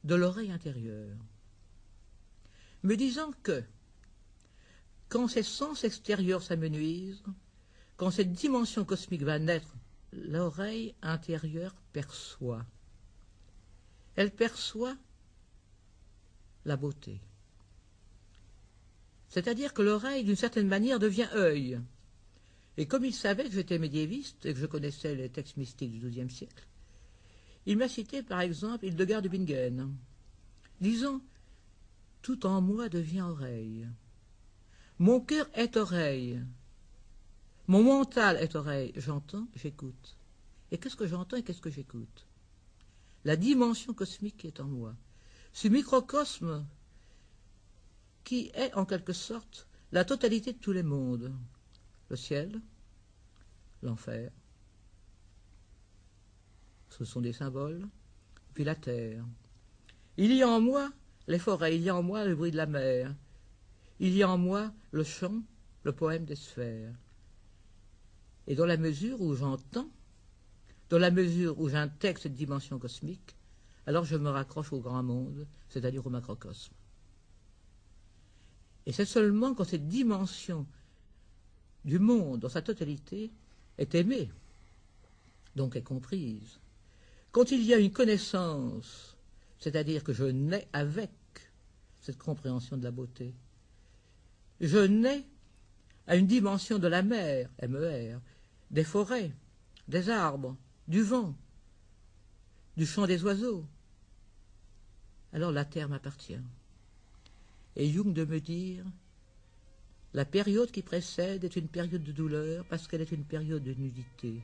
de l'oreille intérieure, me disant que quand ces sens extérieurs s'amenuisent, quand cette dimension cosmique va naître, l'oreille intérieure perçoit. Elle perçoit la beauté. C'est-à-dire que l'oreille, d'une certaine manière, devient œil. Et comme il savait que j'étais médiéviste et que je connaissais les textes mystiques du XIIe siècle, il m'a cité par exemple Hildegard de Bingen, disant « Tout en moi devient oreille. Mon cœur est oreille. Mon mental est oreille. J'entends, j'écoute. Et qu'est-ce que j'entends et qu'est-ce que j'écoute? La dimension cosmique qui est en moi. Ce microcosme qui est en quelque sorte la totalité de tous les mondes. Le ciel, l'enfer, ce sont des symboles, puis la terre. Il y a en moi les forêts, il y a en moi le bruit de la mer, il y a en moi le chant, le poème des sphères. Et dans la mesure où j'entends, dans la mesure où j'intègre cette dimension cosmique, alors je me raccroche au grand monde, c'est-à-dire au macrocosme. Et c'est seulement quand cette dimension du monde dans sa totalité est aimée, donc est comprise, quand il y a une connaissance, c'est-à-dire que je nais avec cette compréhension de la beauté, je nais à une dimension de la mer, MER, des forêts, des arbres, du vent, du chant des oiseaux, alors la terre m'appartient. Et Jung de me dire, la période qui précède est une période de douleur parce qu'elle est une période de nudité.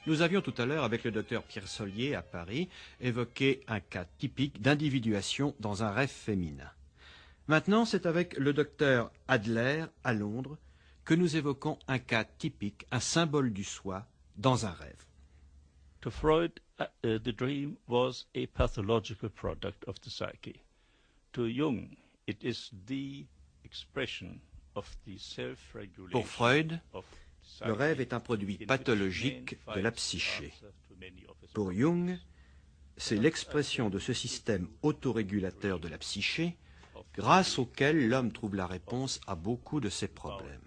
Nous avions tout à l'heure, avec le docteur Pierre Solier à Paris, évoqué un cas typique d'individuation dans un rêve féminin. Maintenant, c'est avec le docteur Adler à Londres que nous évoquons un cas typique, un symbole du soi dans un rêve. To Freud, the dream was a pathological product of the psyche. To Jung, it is the expression of the self-regulation. Pour Freud, of le rêve est un produit pathologique de la psyché. Pour Jung, c'est l'expression de ce système autorégulateur de la psyché, grâce auquel l'homme trouve la réponse à beaucoup de ses problèmes.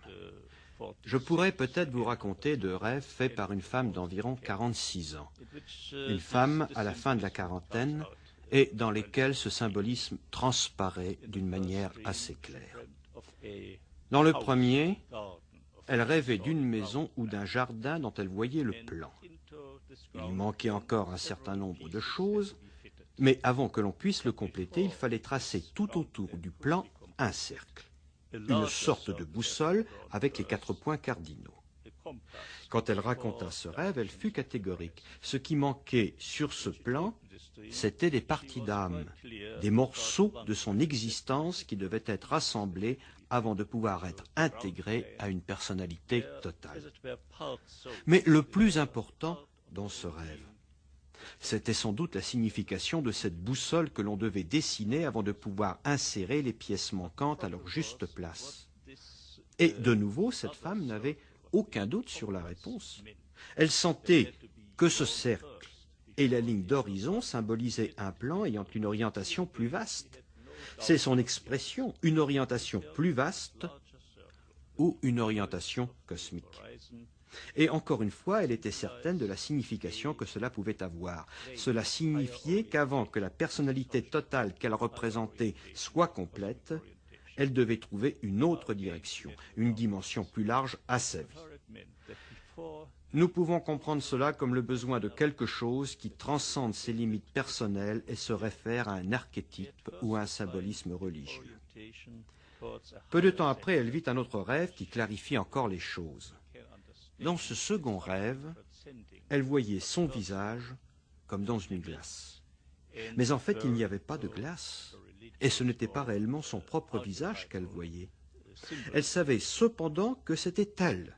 Je pourrais peut-être vous raconter de rêves faits par une femme d'environ 46 ans, une femme à la fin de la quarantaine, et dans lesquels ce symbolisme transparaît d'une manière assez claire. Dans le premier, elle rêvait d'une maison ou d'un jardin dont elle voyait le plan. Il lui manquait encore un certain nombre de choses, mais avant que l'on puisse le compléter, il fallait tracer tout autour du plan un cercle, une sorte de boussole avec les 4 points cardinaux. Quand elle raconta ce rêve, elle fut catégorique. Ce qui manquait sur ce plan, c'était des parties d'âme, des morceaux de son existence qui devaient être rassemblés avant de pouvoir être intégrés à une personnalité totale. Mais le plus important dans ce rêve, c'était sans doute la signification de cette boussole que l'on devait dessiner avant de pouvoir insérer les pièces manquantes à leur juste place. Et de nouveau, cette femme n'avait aucun doute sur la réponse. Elle sentait que ce cercle et la ligne d'horizon symbolisaient un plan ayant une orientation plus vaste. C'est son expression, une orientation plus vaste ou une orientation cosmique. Et encore une fois, elle était certaine de la signification que cela pouvait avoir. Cela signifiait qu'avant que la personnalité totale qu'elle représentait soit complète, elle devait trouver une autre direction, une dimension plus large à sa vie. Nous pouvons comprendre cela comme le besoin de quelque chose qui transcende ses limites personnelles et se réfère à un archétype ou à un symbolisme religieux. Peu de temps après, elle vit un autre rêve qui clarifie encore les choses. Dans ce second rêve, elle voyait son visage comme dans une glace. Mais en fait, il n'y avait pas de glace, et ce n'était pas réellement son propre visage qu'elle voyait. Elle savait cependant que c'était elle.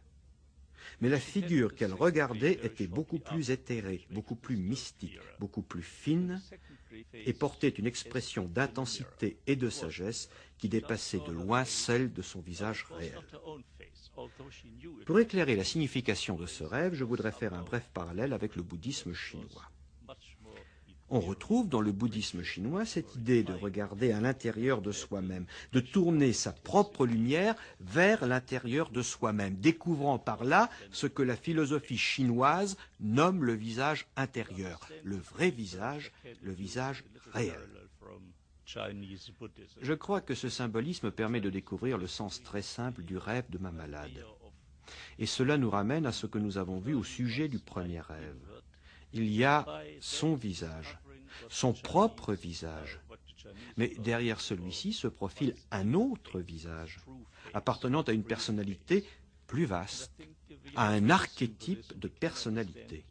Mais la figure qu'elle regardait était beaucoup plus éthérée, beaucoup plus mystique, beaucoup plus fine, et portait une expression d'intensité et de sagesse qui dépassait de loin celle de son visage réel. Pour éclairer la signification de ce rêve, je voudrais faire un bref parallèle avec le bouddhisme chinois. On retrouve dans le bouddhisme chinois cette idée de regarder à l'intérieur de soi-même, de tourner sa propre lumière vers l'intérieur de soi-même, découvrant par là ce que la philosophie chinoise nomme le visage intérieur, le vrai visage, le visage réel. Je crois que ce symbolisme permet de découvrir le sens très simple du rêve de ma malade. Et cela nous ramène à ce que nous avons vu au sujet du premier rêve. Il y a son visage, son propre visage. Mais derrière celui-ci se profile un autre visage, appartenant à une personnalité plus vaste, à un archétype de personnalité.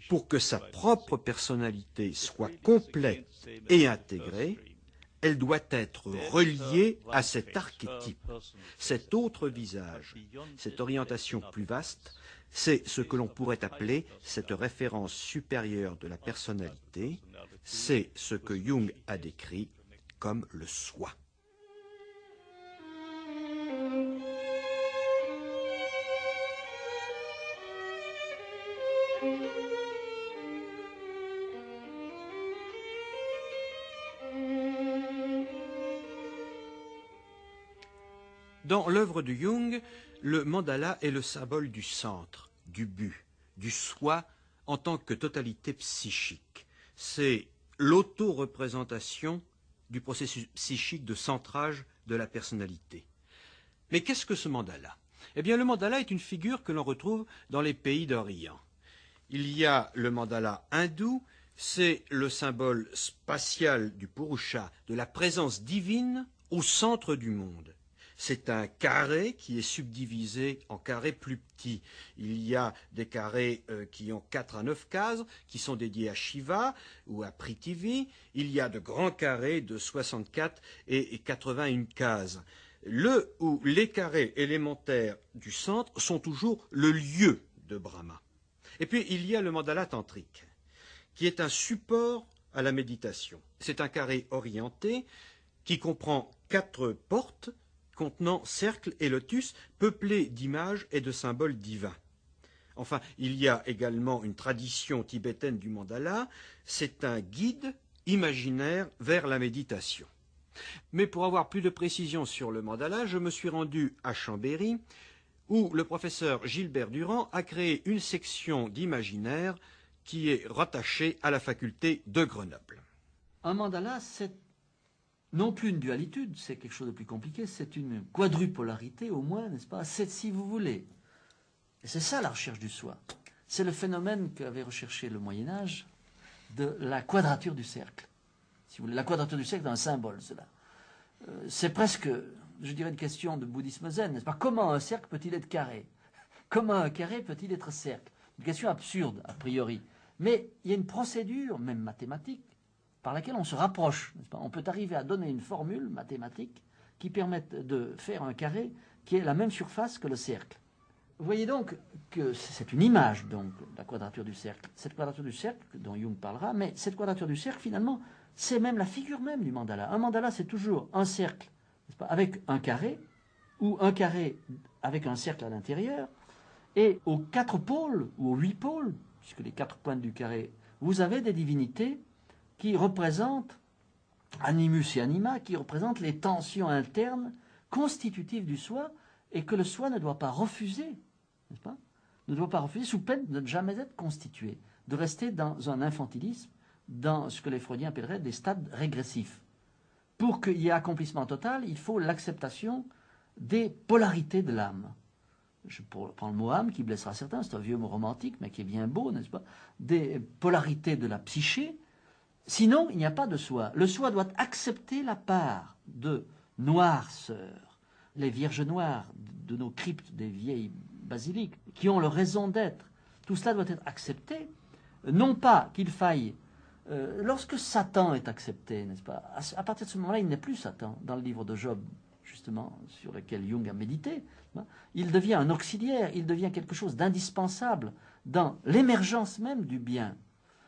Pour que sa propre personnalité soit complète et intégrée, elle doit être reliée à cet archétype, cet autre visage, cette orientation plus vaste. C'est ce que l'on pourrait appeler cette référence supérieure de la personnalité. C'est ce que Jung a décrit comme le soi. Dans l'œuvre de Jung, le mandala est le symbole du centre, du but, du soi en tant que totalité psychique. C'est l'auto-représentation du processus psychique de centrage de la personnalité. Mais qu'est-ce que ce mandala? Eh bien, le mandala est une figure que l'on retrouve dans les pays d'Orient. Il y a le mandala hindou, c'est le symbole spatial du Purusha, de la présence divine au centre du monde. C'est un carré qui est subdivisé en carrés plus petits. Il y a des carrés qui ont 4 à 9 cases, qui sont dédiés à Shiva ou à Prithivi. Il y a de grands carrés de 64 et 81 cases. Le ou les carrés élémentaires du centre sont toujours le lieu de Brahma. Et puis il y a le mandala tantrique, qui est un support à la méditation. C'est un carré orienté qui comprend 4 portes contenant cercle et lotus, peuplés d'images et de symboles divins. Enfin, il y a également une tradition tibétaine du mandala, c'est un guide imaginaire vers la méditation. Mais pour avoir plus de précision sur le mandala, je me suis rendu à Chambéry, où le professeur Gilbert Durand a créé une section d'imaginaire qui est rattachée à la faculté de Grenoble. Un mandala, c'est non plus une dualitude, c'est quelque chose de plus compliqué, c'est une quadrupolarité au moins, n'est-ce pas? C'est si vous voulez. Et c'est ça la recherche du soi. C'est le phénomène qu'avait recherché le Moyen-Âge de la quadrature du cercle. Si vous voulez, la quadrature du cercle est un symbole, cela. C'est presque, je dirais, une question de bouddhisme zen, n'est-ce pas? Comment un cercle peut-il être carré? Comment un carré peut-il être cercle? Une question absurde, a priori. Mais il y a une procédure, même mathématique, par laquelle on se rapproche. N'est-ce pas? On peut arriver à donner une formule mathématique qui permette de faire un carré qui ait la même surface que le cercle. Vous voyez donc que c'est une image, donc, la quadrature du cercle. Cette quadrature du cercle, dont Jung parlera, mais cette quadrature du cercle, finalement, c'est même la figure même du mandala. Un mandala, c'est toujours un cercle, n'est-ce pas, avec un carré, ou un carré avec un cercle à l'intérieur, et aux 4 pôles, ou aux 8 pôles, puisque les 4 pointes du carré, vous avez des divinités qui représentent animus et anima, qui représentent les tensions internes constitutives du soi et que le soi ne doit pas refuser, n'est-ce pas? ne doit pas refuser, sous peine de ne jamais être constitué, de rester dans un infantilisme, dans ce que les Freudiens appelleraient des stades régressifs. Pour qu'il y ait accomplissement total, il faut l'acceptation des polarités de l'âme. Je prends le mot âme qui blessera certains, c'est un vieux mot romantique, mais qui est bien beau, n'est-ce pas? Des polarités de la psyché. Sinon, il n'y a pas de soi. Le soi doit accepter la part de noirceur, les vierges noires de nos cryptes des vieilles basiliques, qui ont leur raison d'être. Tout cela doit être accepté. Non pas qu'il faille... lorsque Satan est accepté, n'est-ce pas? À partir de ce moment-là, il n'est plus Satan. Dans le livre de Job, justement, sur lequel Jung a médité, il devient un auxiliaire, il devient quelque chose d'indispensable dans l'émergence même du bien.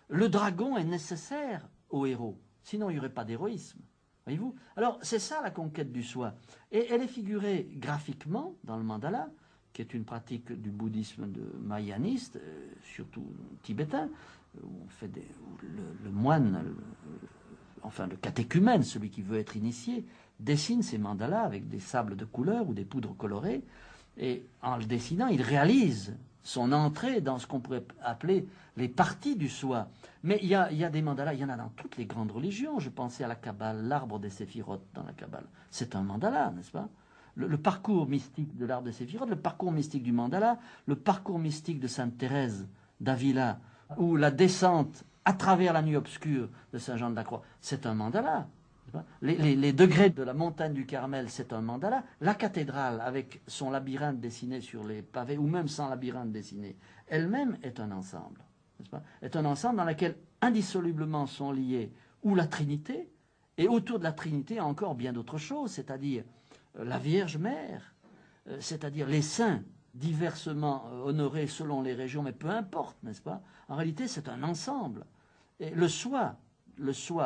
Le dragon est nécessaire au héros, sinon il n'y aurait pas d'héroïsme. Voyez-vous? Alors, c'est ça la conquête du soi. Et elle est figurée graphiquement dans le mandala, qui est une pratique du bouddhisme mahayaniste, surtout tibétain, où le moine, enfin le catéchumène, celui qui veut être initié, dessine ses mandalas avec des sables de couleur ou des poudres colorées, et en le dessinant, il réalise son entrée dans ce qu'on pourrait appeler les parties du soi. Mais il y a des mandalas, il y en a dans toutes les grandes religions. Je pensais à la Kabbale, l'arbre des séphirotes dans la Kabbale. C'est un mandala, n'est-ce pas? Le parcours mystique de l'arbre des séphirotes, le parcours mystique du mandala, le parcours mystique de Sainte Thérèse d'Avila, ou la descente à travers la nuit obscure de Saint Jean de la Croix, c'est un mandala. Les degrés de la montagne du Carmel, c'est un mandala. La cathédrale, avec son labyrinthe dessiné sur les pavés, ou même sans labyrinthe dessiné, elle-même est un ensemble. N'est-ce pas? Est un ensemble dans lequel indissolublement sont liés ou la Trinité, et autour de la Trinité encore bien d'autres choses, c'est-à-dire la Vierge Mère, c'est-à-dire les saints diversement honorés selon les régions, mais peu importe, n'est-ce pas? En réalité, c'est un ensemble. Et le soi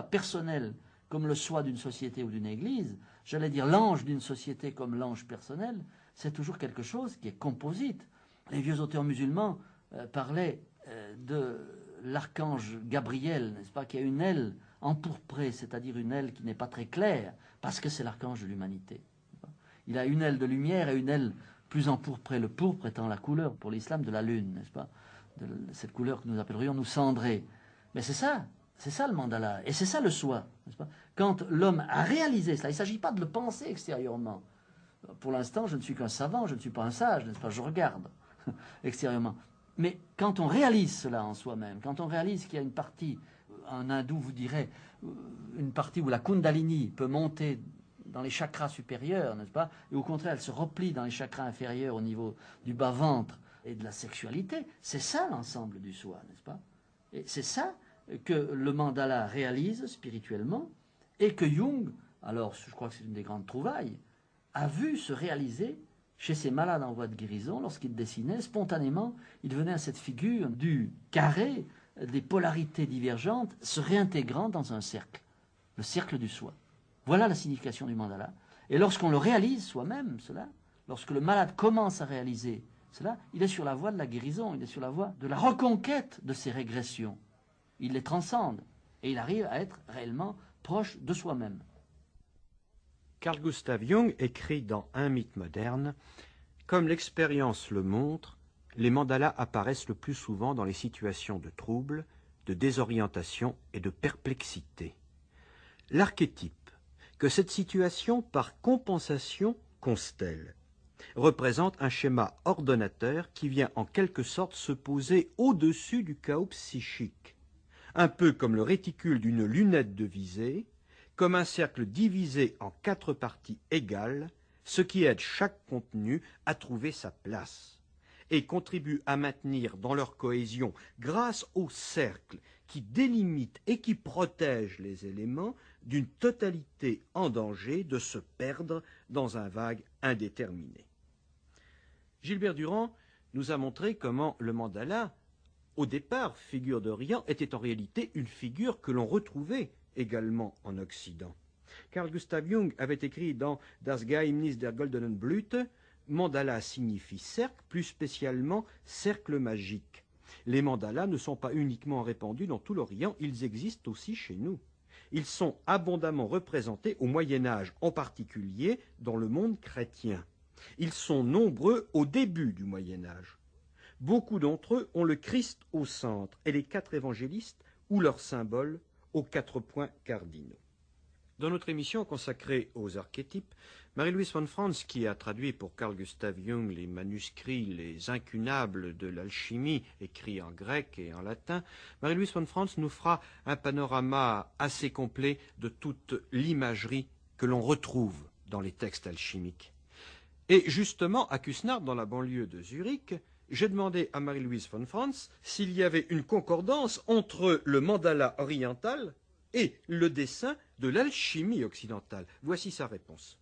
personnel, comme le soi d'une société ou d'une église, j'allais dire l'ange d'une société comme l'ange personnel, c'est toujours quelque chose qui est composite. Les vieux auteurs musulmans parlaient de l'archange Gabriel, n'est-ce pas, qui a une aile empourprée, c'est-à-dire une aile qui n'est pas très claire, parce que c'est l'archange de l'humanité. Il a une aile de lumière et une aile plus empourprée, le pourpre étant la couleur pour l'islam de la lune, n'est-ce pas, de cette couleur que nous appellerions nous cendrée. Mais c'est ça le mandala, et c'est ça le soi, n'est-ce pas? Quand l'homme a réalisé cela, il ne s'agit pas de le penser extérieurement. Pour l'instant, je ne suis qu'un savant, je ne suis pas un sage, n'est-ce pas? Je regarde extérieurement. Mais quand on réalise cela en soi-même, quand on réalise qu'il y a une partie, un hindou vous dirait, une partie où la kundalini peut monter dans les chakras supérieurs, n'est-ce pas? Et au contraire, elle se replie dans les chakras inférieurs au niveau du bas-ventre et de la sexualité, c'est ça l'ensemble du soi, n'est-ce pas? Et c'est ça que le mandala réalise spirituellement, et que Jung, alors je crois que c'est une des grandes trouvailles, a vu se réaliser chez ces malades en voie de guérison. Lorsqu'il dessinait, spontanément, il venait à cette figure du carré, des polarités divergentes se réintégrant dans un cercle, le cercle du soi. Voilà la signification du mandala. Et lorsqu'on le réalise soi-même, cela, lorsque le malade commence à réaliser cela, il est sur la voie de la guérison, il est sur la voie de la reconquête de ses régressions. Il les transcende et il arrive à être réellement proche de soi-même. Carl Gustav Jung écrit dans Un mythe moderne « Comme l'expérience le montre, les mandalas apparaissent le plus souvent dans les situations de trouble, de désorientation et de perplexité. L'archétype que cette situation, par compensation, constelle, représente un schéma ordonnateur qui vient en quelque sorte se poser au-dessus du chaos psychique, un peu comme le réticule d'une lunette de visée, comme un cercle divisé en 4 parties égales, ce qui aide chaque contenu à trouver sa place, et contribue à maintenir dans leur cohésion, grâce au cercle qui délimite et qui protège les éléments, d'une totalité en danger de se perdre dans un vague indéterminé. Gilbert Durand nous a montré comment le mandala, au départ figure d'Orient, était en réalité une figure que l'on retrouvait également en Occident. Carl Gustav Jung avait écrit dans Das Geheimnis der Goldenen Blüte, mandala signifie cercle, plus spécialement cercle magique. Les mandalas ne sont pas uniquement répandus dans tout l'Orient, ils existent aussi chez nous. Ils sont abondamment représentés au Moyen-Âge, en particulier dans le monde chrétien. Ils sont nombreux au début du Moyen-Âge. Beaucoup d'entre eux ont le Christ au centre et les 4 évangélistes ou leurs symboles aux 4 points cardinaux. Dans notre émission consacrée aux archétypes, Marie-Louise von Franz, qui a traduit pour Carl Gustav Jung les manuscrits les incunables de l'alchimie, écrits en grec et en latin, Marie-Louise von Franz nous fera un panorama assez complet de toute l'imagerie que l'on retrouve dans les textes alchimiques. Et justement, à Küsnacht, dans la banlieue de Zurich, j'ai demandé à Marie-Louise von Franz s'il y avait une concordance entre le mandala oriental et le dessin de l'alchimie occidentale. Voici sa réponse.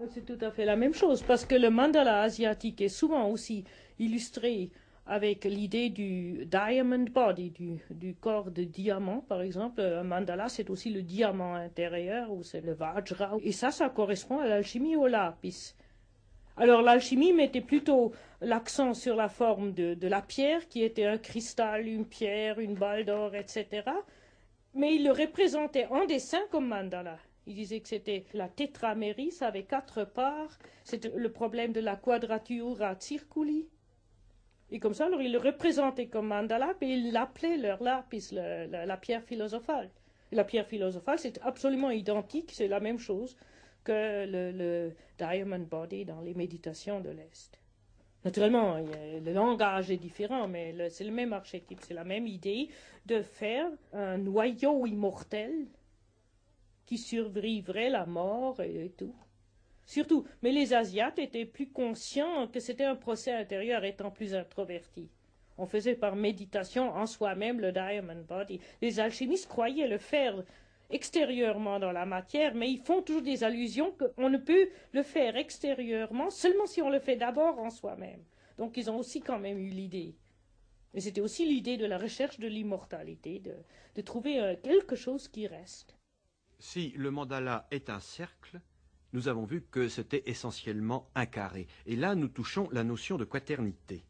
C'est tout à fait la même chose, parce que le mandala asiatique est souvent aussi illustré avec l'idée du diamond body, du corps de diamant, par exemple. Un mandala, c'est aussi le diamant intérieur, ou c'est le vajra. Et ça correspond à l'alchimie au lapis. Alors l'alchimie mettait plutôt l'accent sur la forme de la pierre, qui était un cristal, une pierre, une balle d'or, etc., mais il le représentait en dessin comme mandala. Il disait que c'était la tétramérie, ça avait 4 parts. C'était le problème de la quadratura circuli. Et comme ça, alors il le représentait comme mandala, et il l'appelait leur lapis, la pierre philosophale. Et la pierre philosophale, c'est absolument identique, c'est la même chose que le diamond body dans les méditations de l'Est. Naturellement, le langage est différent, mais c'est le même archétype, c'est la même idée de faire un noyau immortel qui survivrait la mort et tout. Surtout, mais les Asiates étaient plus conscients que c'était un procès intérieur étant plus introverti. On faisait par méditation en soi-même le diamond body. Les alchimistes croyaient le faire extérieurement dans la matière, mais ils font toujours des allusions qu'on ne peut le faire extérieurement seulement si on le fait d'abord en soi-même. Donc ils ont aussi quand même eu l'idée. Et c'était aussi l'idée de la recherche de l'immortalité, de trouver quelque chose qui reste. Si le mandala est un cercle, nous avons vu que c'était essentiellement un carré. Et là, nous touchons la notion de quaternité.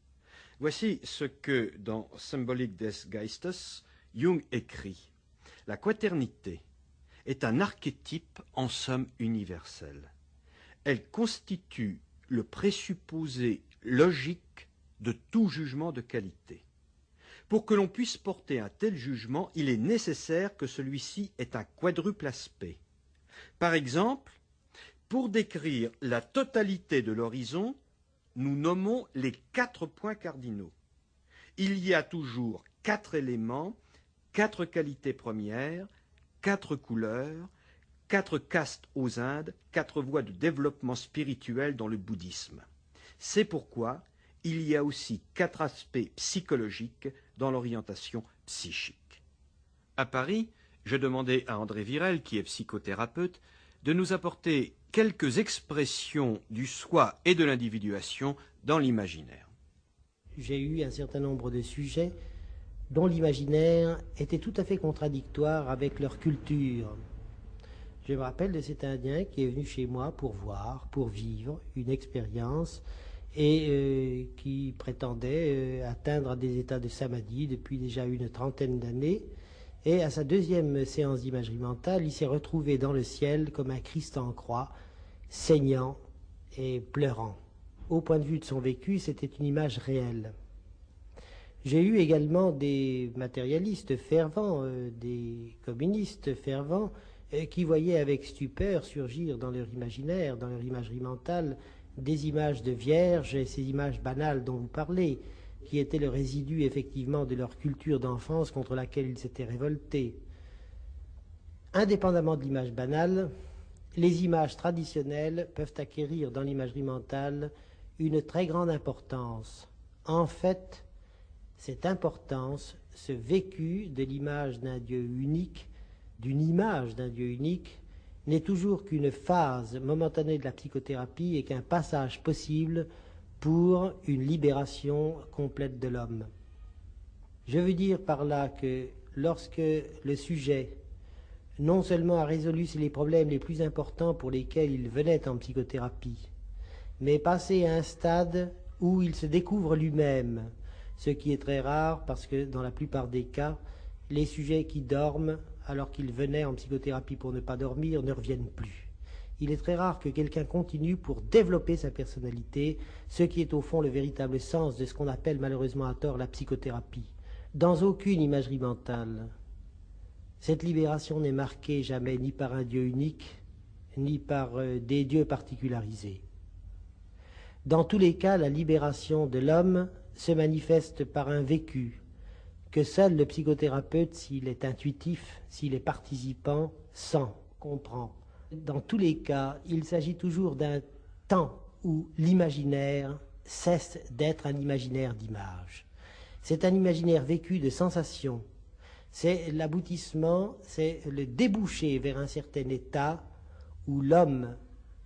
Voici ce que, dans Symbolik des Geistes, Jung écrit. La quaternité est un archétype en somme universel. Elle constitue le présupposé logique de tout jugement de qualité. Pour que l'on puisse porter un tel jugement, il est nécessaire que celui-ci ait un quadruple aspect. Par exemple, pour décrire la totalité de l'horizon, nous nommons les 4 points cardinaux. Il y a toujours 4 éléments, 4 qualités premières, 4 couleurs, 4 castes aux Indes, 4 voies de développement spirituel dans le bouddhisme. C'est pourquoi il y a aussi 4 aspects psychologiques dans l'orientation psychique. À Paris, je demandais à André Virel, qui est psychothérapeute, de nous apporter quelques expressions du soi et de l'individuation dans l'imaginaire. J'ai eu un certain nombre de sujets dont l'imaginaire était tout à fait contradictoire avec leur culture. Je me rappelle de cet Indien qui est venu chez moi pour voir, pour vivre une expérience et qui prétendait atteindre des états de samadhi depuis déjà une 30aine d'années. Et à sa 2e séance d'imagerie mentale, il s'est retrouvé dans le ciel comme un Christ en croix, saignant et pleurant. Au point de vue de son vécu, c'était une image réelle. J'ai eu également des matérialistes fervents, des communistes fervents, qui voyaient avec stupeur surgir dans leur imaginaire, dans leur imagerie mentale, des images de vierges, et ces images banales dont vous parlez, qui étaient le résidu effectivement de leur culture d'enfance contre laquelle ils s'étaient révoltés. Indépendamment de l'image banale, les images traditionnelles peuvent acquérir dans l'imagerie mentale une très grande importance. En fait, cette importance, ce vécu de l'image d'un Dieu unique, d'une image d'un Dieu unique, n'est toujours qu'une phase momentanée de la psychothérapie et qu'un passage possible pour une libération complète de l'homme. Je veux dire par là que lorsque le sujet non seulement a résolu les problèmes les plus importants pour lesquels il venait en psychothérapie, mais passé à un stade où il se découvre lui-même, ce qui est très rare parce que dans la plupart des cas, les sujets qui dorment alors qu'ils venaient en psychothérapie pour ne pas dormir ne reviennent plus. Il est très rare que quelqu'un continue pour développer sa personnalité, ce qui est au fond le véritable sens de ce qu'on appelle malheureusement à tort la psychothérapie. Dans aucune imagerie mentale, cette libération n'est marquée jamais ni par un Dieu unique, ni par des dieux particularisés. Dans tous les cas, la libération de l'homme se manifeste par un vécu que seul le psychothérapeute, s'il est intuitif, s'il est participant, sent, comprend. Dans tous les cas, il s'agit toujours d'un temps où l'imaginaire cesse d'être un imaginaire d'image. C'est un imaginaire vécu de sensations. C'est l'aboutissement, c'est le débouché vers un certain état où l'homme,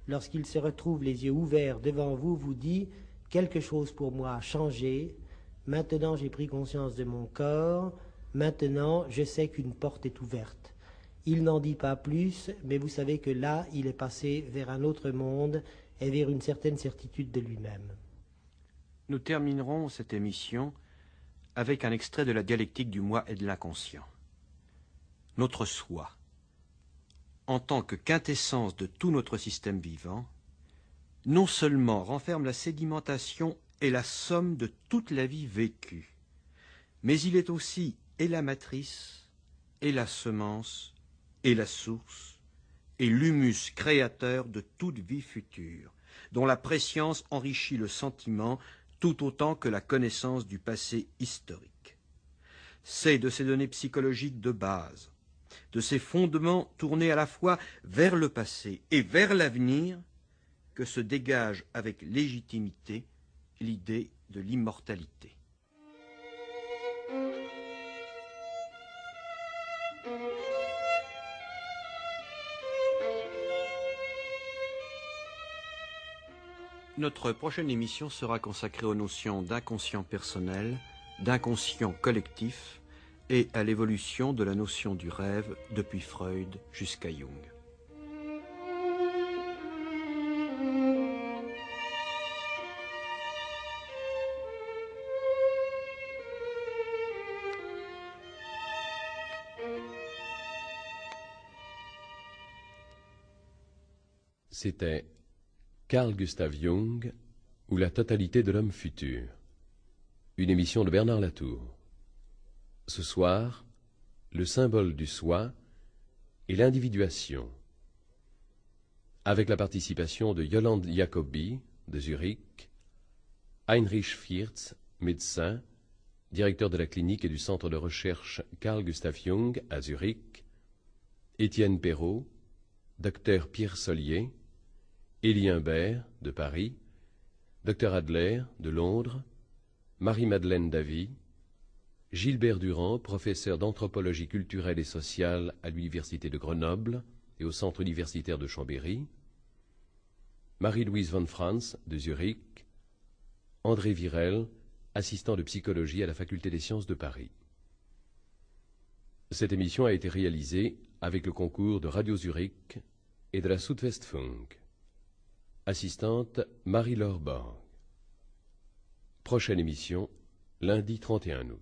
lorsqu'il se retrouve les yeux ouverts devant vous, vous dit « quelque chose pour moi a changé, maintenant j'ai pris conscience de mon corps, maintenant je sais qu'une porte est ouverte ». Il n'en dit pas plus, mais vous savez que là, il est passé vers un autre monde et vers une certaine certitude de lui-même. Nous terminerons cette émission avec un extrait de la dialectique du moi et de l'inconscient. Notre soi, en tant que quintessence de tout notre système vivant, non seulement renferme la sédimentation et la somme de toute la vie vécue, mais il est aussi et la matrice, et la semence, et la source, et l'humus créateur de toute vie future, dont la préscience enrichit le sentiment tout autant que la connaissance du passé historique. C'est de ces données psychologiques de base, de ces fondements tournés à la fois vers le passé et vers l'avenir, que se dégage avec légitimité l'idée de l'immortalité. Notre prochaine émission sera consacrée aux notions d'inconscient personnel, d'inconscient collectif et à l'évolution de la notion du rêve depuis Freud jusqu'à Jung. C'était Carl Gustav Jung ou la totalité de l'homme futur. Une émission de Bernard Latour. Ce soir, le symbole du soi et l'individuation. Avec la participation de Yolande Jacobi de Zurich, Heinrich Viertz, médecin, directeur de la clinique et du centre de recherche Carl Gustav Jung à Zurich, Étienne Perrault, Dr Pierre Solier, Élie Imbert, de Paris, Dr Adler, de Londres, Marie-Madeleine Davy, Gilbert Durand, professeur d'anthropologie culturelle et sociale à l'Université de Grenoble et au Centre universitaire de Chambéry, Marie-Louise von Franz, de Zurich, André Virel, assistant de psychologie à la Faculté des sciences de Paris. Cette émission a été réalisée avec le concours de Radio Zurich et de la Südwestfunk. Assistante Marie-Laure Borg. Prochaine émission, lundi 31 août.